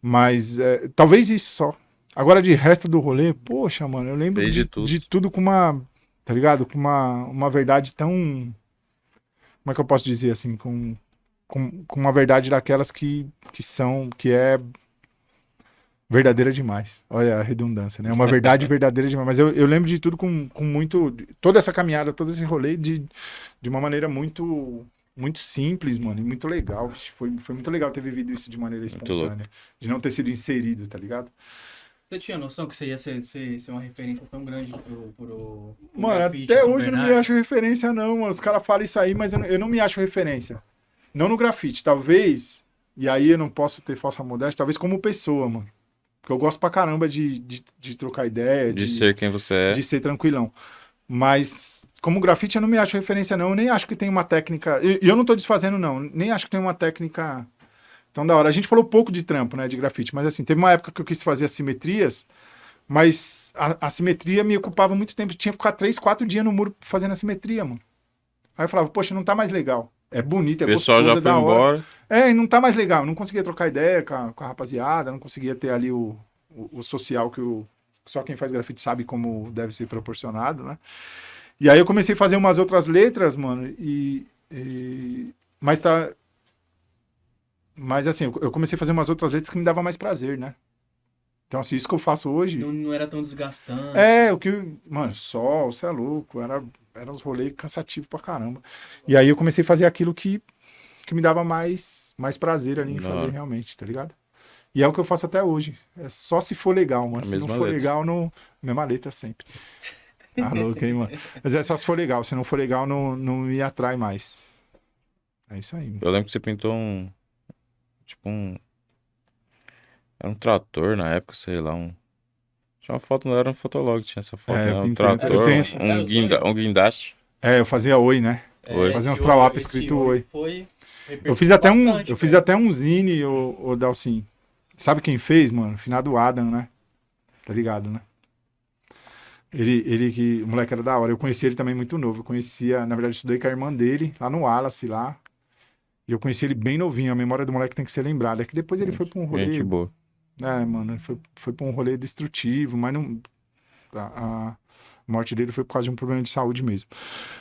Mas talvez isso só. Agora, de resto do rolê, poxa, mano, eu lembro Fez de tudo com uma. Tá ligado? Com uma verdade tão. Como é que eu posso dizer assim? Com uma verdade daquelas que é verdadeira demais. Olha a redundância, né? Uma verdade verdadeira demais. Mas eu lembro de tudo com muito. Toda essa caminhada, todo esse rolê de uma maneira muito. Muito simples, mano, e muito legal. Foi muito legal ter vivido isso de maneira espontânea. De não ter sido inserido, tá ligado? Você tinha noção que você ia ser uma referência tão grande pro Mano, grafite, até assim, hoje eu não me Bernard? acho referência, não, mano. Os caras falam isso aí, mas eu não me acho referência. Não no grafite, talvez. E aí eu não posso ter falsa modéstia, talvez como pessoa, mano. Porque eu gosto pra caramba de trocar ideia, De ser quem você é. de ser tranquilão. Mas como grafite eu não me acho referência, não. Eu nem acho que tem uma técnica. E eu não tô desfazendo, não. Nem acho que tem uma técnica tão da hora. A gente falou pouco de trampo, né? De grafite. Mas assim, teve uma época que eu quis fazer assimetrias, mas a simetria me ocupava muito tempo. Tinha que ficar 3, 4 dias no muro fazendo assimetria, mano. Aí eu falava, poxa, não tá mais legal. É bonito, é O pessoal gostoso, já é foi da hora. embora. E não tá mais legal. Não conseguia trocar ideia com a rapaziada, não conseguia ter ali o social que só quem faz grafite sabe como deve ser proporcionado, né? E aí eu comecei a fazer umas outras letras, mano, mas assim, eu comecei a fazer umas outras letras que me davam mais prazer, né? Então, assim, isso que eu faço hoje. Não era tão desgastante. O que. Mano, sol, você é louco. Era uns rolês cansativos pra caramba. E aí eu comecei a fazer aquilo que me dava mais prazer ali em fazer realmente, tá ligado? E é o que eu faço até hoje. É só se for legal, mano. A Se não mesma for letra. legal, não. Mesma letra sempre. Tá louco, hein, mano? Mas é só se for legal. Se não for legal, não me atrai mais. É isso aí, mano. Eu lembro que você pintou tipo um. Era um trator na época, sei lá. Tinha uma foto, não era um fotolog, tinha essa foto, né? Eu Um pintei. trator, Eu tenho esse- um guindaste. eu fazia oi, né? Oi. Fazer uns esse trawap esse escrito oi. Foi, Eu fiz até bastante, eu fiz cara. até um zine, o Dalcin. Sabe quem fez, mano? Finado Adam, né? Tá ligado, né? O moleque era da hora. Eu conheci ele também muito novo. Eu conhecia, na verdade, eu estudei com a irmã dele, lá no Wallace, lá. E eu conheci ele bem novinho. A memória do moleque tem que ser lembrada. É que depois ele foi pra um rolê. Gente boa. Mano, ele foi pra um rolê destrutivo, mas não. A morte dele foi por causa de um problema de saúde mesmo.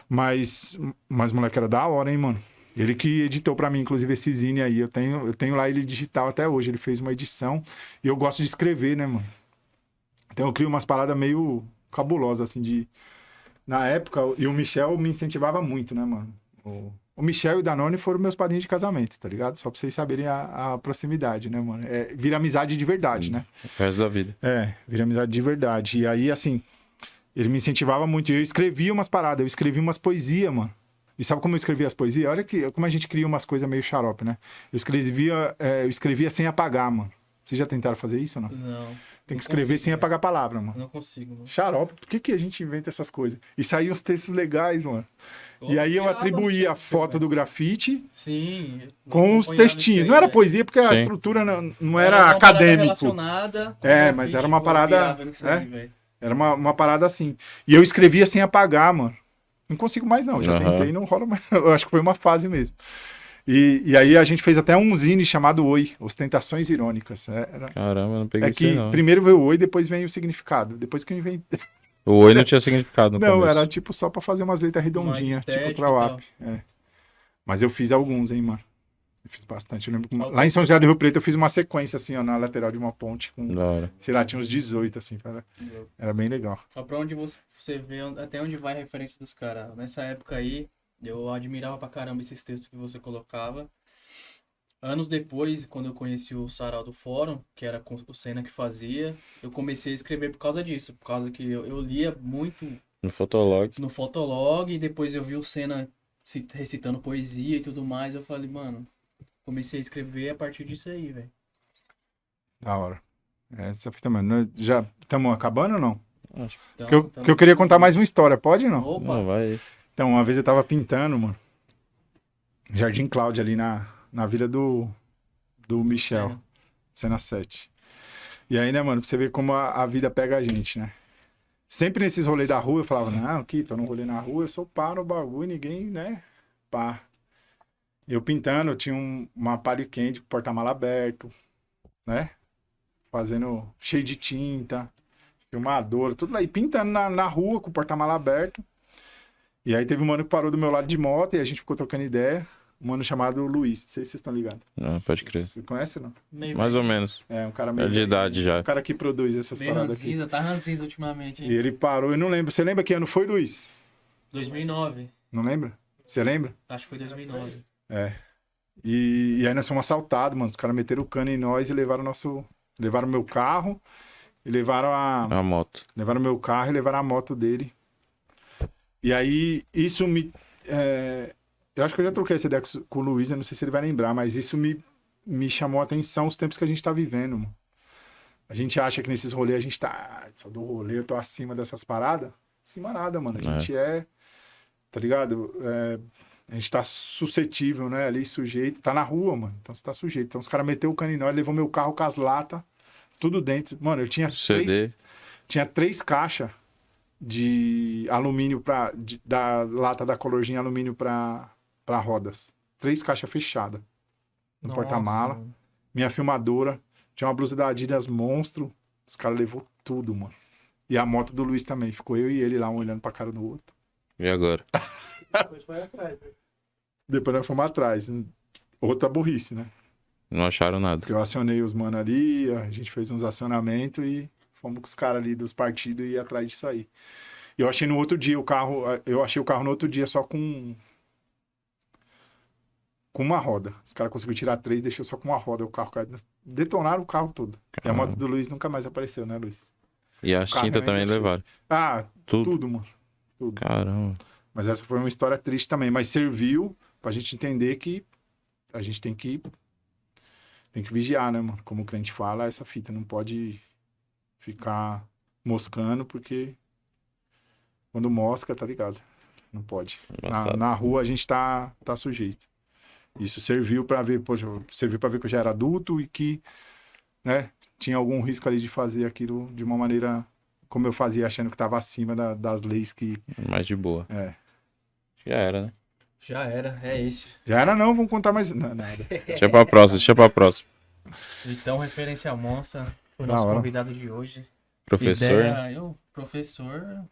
Mas o moleque era da hora, hein, mano? Ele que editou pra mim, inclusive, esse zine aí. Eu tenho lá ele digital até hoje. Ele fez uma edição. E eu gosto de escrever, né, mano? Então eu crio umas paradas meio cabulosas, assim, na época, e o Michel me incentivava muito, né, mano? O Michel e o Danone foram meus padrinhos de casamento, tá ligado? Só pra vocês saberem a proximidade, né, mano? Vira amizade de verdade, né? O resto da vida. Vira amizade de verdade. E aí, assim, ele me incentivava muito. E eu escrevia umas paradas, eu escrevia umas poesias, mano. E sabe como eu escrevia as poesias? Olha como a gente cria umas coisas meio xarope, né? Eu escrevia sem apagar, mano. Vocês já tentaram fazer isso ou não? Não. Tem que escrever sem apagar a palavra, mano. Não consigo, mano. Xarope, por que a gente inventa essas coisas? E saíam uns textos legais, mano. E aí eu tirava atribuía a no foto texto, do grafite Sim. com os acompanhava textinhos. isso Não aí, era né? poesia, porque a Sim. estrutura não Era era uma parada acadêmico. relacionada com Mas grafite, era uma pô, parada, pirava nisso aí, né? velho. Era uma parada assim. E eu escrevia sem apagar, mano. Não consigo mais, não. Já Aham. tentei, não rola mais. Eu acho que foi uma fase mesmo. E aí a gente fez até um zine chamado Oi, Ostentações Irônicas. Caramba, eu não peguei isso aí, que não. primeiro veio o Oi, depois vem o significado. Depois que eu inventei. O oi não tinha significado no Não, começo. era tipo só pra fazer umas letras redondinhas, Mais tipo estética e Trawap. Mas eu fiz alguns, hein, mano. Eu fiz bastante. Eu lembro que Qual lá em São José do Rio Preto eu fiz uma sequência, assim, ó, na lateral de uma ponte com, Da hora. sei lá, tinha uns 18, assim. Era bem legal. Só pra onde você vê até onde vai a referência dos caras. Nessa época aí, eu admirava pra caramba esses textos que você colocava. Anos depois, quando eu conheci o Sarau do Fórum, que era com o Senna que fazia, eu comecei a escrever por causa disso. Por causa que eu lia muito No Fotolog. no Fotolog, e depois eu vi o Senna recitando poesia e tudo mais. Eu falei, mano, comecei a escrever a partir disso aí, velho. Da hora. Essa fita, mano. Nós já estamos acabando ou não? Acho Então, Porque eu queria contar mais uma história, pode ou não? que Opa, não, vai. Então, uma vez eu tava pintando, mano. Jardim Cláudia, ali na vila do Michel, Senna. cena 7. E aí, né, mano, pra você ver como a vida pega a gente, né? Sempre nesses rolês da rua, eu falava, não, aqui, tô num rolê na rua, eu sou pá no bagulho, ninguém, né? Pá. Eu pintando, eu tinha uma palio quente com o porta-mala aberto, né? Fazendo cheio de tinta, filmador, tudo lá. E pintando na rua com o porta-mala aberto. E aí teve um mano que parou do meu lado de moto e a gente ficou trocando ideia. Um mano chamado Luiz, não sei se vocês estão ligados. Não, pode crer. Você conhece, não? Meio, Mais ou menos. É, um cara É meio... de idade já. Um cara que produz essas meio paradas aqui. ranzinza, tá ranzinza ultimamente, E hein? ele parou, eu não lembro. Você lembra que ano foi, Luiz? 2009. Não lembra? Você lembra? Acho que foi 2009. É. E aí nós fomos assaltados, mano. Os caras meteram o cano em nós e levaram levaram meu carro e levaram A moto. levaram meu carro e levaram a moto dele. E aí isso me... eu acho que eu já troquei essa ideia com o Luiz, eu não sei se ele vai lembrar, mas isso me chamou a atenção os tempos que a gente tá vivendo, mano. A gente acha que nesses rolês a gente tá... Só do rolê, eu tô acima dessas paradas. Acima nada, mano. A gente tá ligado? A gente tá suscetível, né? Ali, sujeito. Tá na rua, mano. Então você tá sujeito. Então os caras meteu o cano em nós, levou meu carro com as latas, tudo dentro. Mano, eu tinha CD. tinha 3 caixas de alumínio da lata da Colorgin alumínio pra rodas. 3 caixas fechadas no Nossa, porta-mala. mano. Minha filmadora. Tinha uma blusa da Adidas monstro. Os caras levou tudo, mano. E a moto do Luiz também. Ficou eu e ele lá, um olhando pra cara do outro. E agora? Depois foi atrás, né? Depois nós fomos atrás. Outra burrice, né? Não acharam nada. Porque eu acionei os mano ali, a gente fez uns acionamentos e fomos com os caras ali dos partidos e ir atrás disso aí. E eu achei no outro dia o carro, eu achei o carro no outro dia só com uma roda. Os caras conseguiram tirar 3, deixou só com uma roda. O carro caiu. Detonaram o carro todo. E a moto do Luiz nunca mais apareceu, né, Luiz? E a O carro cinta ainda também achei. levaram. Ah, Tudo. tudo, mano. Tudo. Caramba. Mas essa foi uma história triste também. Mas serviu pra gente entender que a gente tem que vigiar, né, mano? Como o crente fala, essa fita não pode ficar moscando, porque quando mosca, tá ligado? Não pode. Embaçado. Na rua a gente tá sujeito. Isso serviu pra ver, poxa, serviu pra ver que eu já era adulto e que, né, tinha algum risco ali de fazer aquilo de uma maneira como eu fazia, achando que tava acima das leis que... Mais de boa. É. Já era, né? Já era, é esse. Já era não, vamos contar mais... Não, nada. Deixa pra próxima, deixa pra próxima. Então, referência monstra, foi o Da nosso hora. convidado de hoje. Professor. Professor,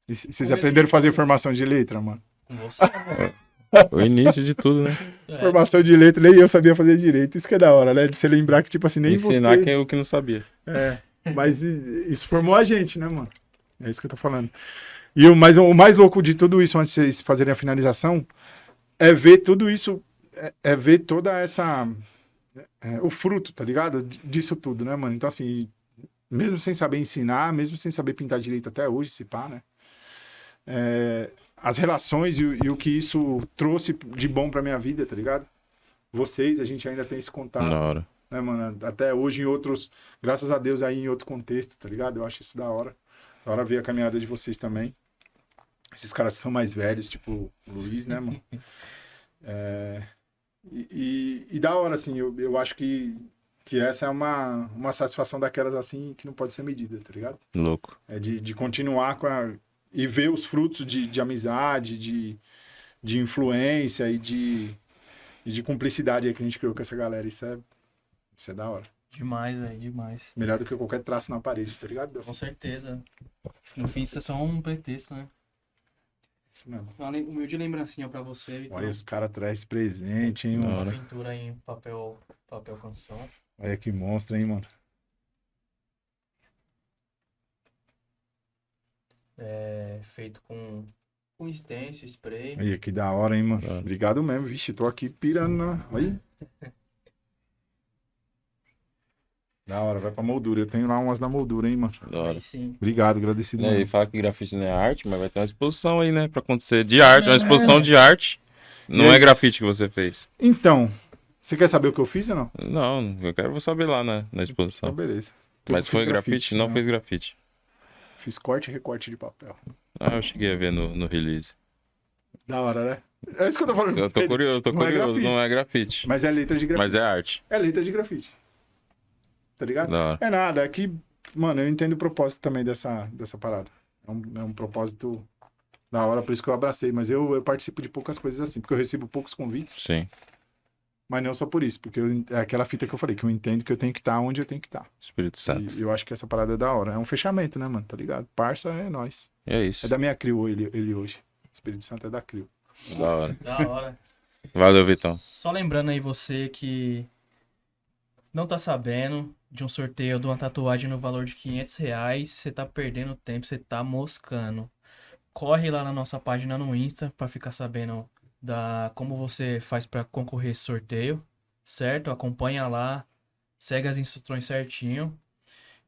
E vocês aprenderam a fazer formação de letra, mano? com você. né? O início de tudo, né? Formação de letra, nem eu sabia fazer direito. Isso que é da hora, né? De você lembrar que, tipo assim, nem Ensinar você... quem o que não sabia. Mas isso formou a gente, né, mano? É isso que eu tô falando. E o mais louco de tudo isso, antes de vocês fazerem a finalização, é ver tudo isso, é ver toda essa... o fruto, tá ligado? Disso tudo, né, mano? Então, assim, mesmo sem saber ensinar, mesmo sem saber pintar direito até hoje, se pá, né? As relações e o que isso trouxe de bom pra minha vida, tá ligado? Vocês, a gente ainda tem esse contato. Da hora. Né, mano? Até hoje em outros, graças a Deus, aí em outro contexto, tá ligado? Eu acho isso da hora. Da hora ver a caminhada de vocês também. Esses caras são mais velhos, tipo o Luiz, né, mano? E da hora, assim, eu acho que essa é uma satisfação daquelas, assim, que não pode ser medida, tá ligado? Louco. É de continuar e ver os frutos de amizade, de influência e de cumplicidade aí que a gente criou com essa galera. Isso é da hora. Demais, velho, demais. Melhor do que qualquer traço na parede, tá ligado? Com certeza. No fim, isso é só um pretexto, né? Isso mesmo. Uma humilde lembrancinha pra você, Vitor. Olha, os caras trazem presente, hein, Da mano? hora. Pintura em papel canção. Olha que monstro, hein, mano? Feito com stencil, spray. Olha que da hora, hein, mano? Da hora. Obrigado mesmo. Vixe, tô aqui pirando, né? Olha. Da hora, vai pra moldura. Eu tenho lá umas na moldura, hein, mano. Da hora. Aí sim. Obrigado, agradecido. Né, Mano. e fala que grafite não é arte, mas vai ter uma exposição aí, né? Pra acontecer de arte, uma exposição de arte. Não E aí? é grafite que você fez. Então, você quer saber o que eu fiz ou não? Não, eu quero saber lá na Então, exposição. beleza. Eu Mas fiz foi grafite? Não fez grafite. Fiz corte e recorte de papel. Ah, eu cheguei a ver no release. Da hora, né? É isso que eu tô falando. Eu tô curioso, Não é grafite. não é grafite. Mas é letra de grafite. Mas é arte. É letra de grafite. Tá ligado? Da hora. É nada, é que, mano, eu entendo o propósito também dessa parada. É um propósito da hora, por isso que eu abracei. Mas eu participo de poucas coisas assim, porque eu recebo poucos convites, Sim, mas não só por isso, porque é aquela fita que eu falei, que eu entendo que eu tenho que estar onde eu tenho que estar. Espírito Santo. E eu acho que essa parada é da hora. É um fechamento, né, mano? Tá ligado? Parça é nós. É isso. É da minha CRIO ele hoje. Espírito Santo é da CRIO. Da hora. Da hora. Valeu, Vitão. Só lembrando aí você que não tá sabendo de um sorteio de uma tatuagem no valor de R$ 500, você tá perdendo tempo, você tá moscando. Corre lá na nossa página no Insta pra ficar sabendo como você faz pra concorrer a esse sorteio, certo? Acompanha lá, segue as instruções certinho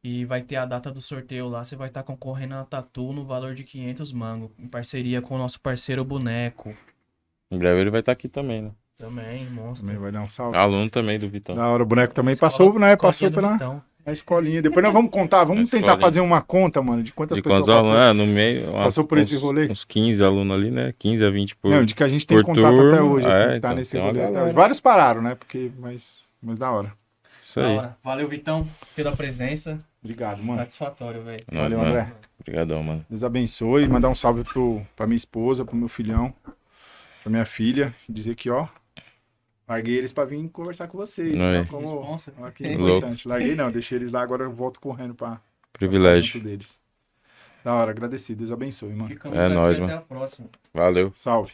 e vai ter a data do sorteio lá. Você vai estar concorrendo a tatu no valor de 500 mango, em parceria com o nosso parceiro Boneco. Em breve ele vai estar aqui também, né? Também, monstro. Também vai dar um salve. Aluno também do Vitão. Da hora, o boneco também Escola- passou, né? escolinha Passou do pela Vitão. a escolinha. Depois nós vamos contar, vamos A tentar escolinha. fazer uma conta, mano, de quantas De pessoas quantos alunos? passou. É, no meio. Passou por esse rolê? Uns 15 alunos ali, né? 15 a 20 por. Não, de que a gente tem por contato turma. até hoje, assim, É, que tá então, nesse tem uma rolê até galera. hoje. Vários pararam, né? Mas da hora. Isso Da aí. hora. Valeu, Vitão, pela presença. Obrigado, mano. Satisfatório, velho. Nós, Valeu, mano. André. Obrigadão, mano. Deus abençoe. Mandar um salve pra minha esposa, pro meu filhão, pra minha filha. Dizer que, ó, larguei eles pra vir conversar com vocês. Aí. Então, como... Responsa. Ó, que Louco. importante. Larguei não, deixei eles lá, agora eu volto correndo pra Privilégio. junto deles. Da hora, agradecido. Deus abençoe, mano. Ficamos É aqui nóis, até mano. a próxima. Valeu. Salve.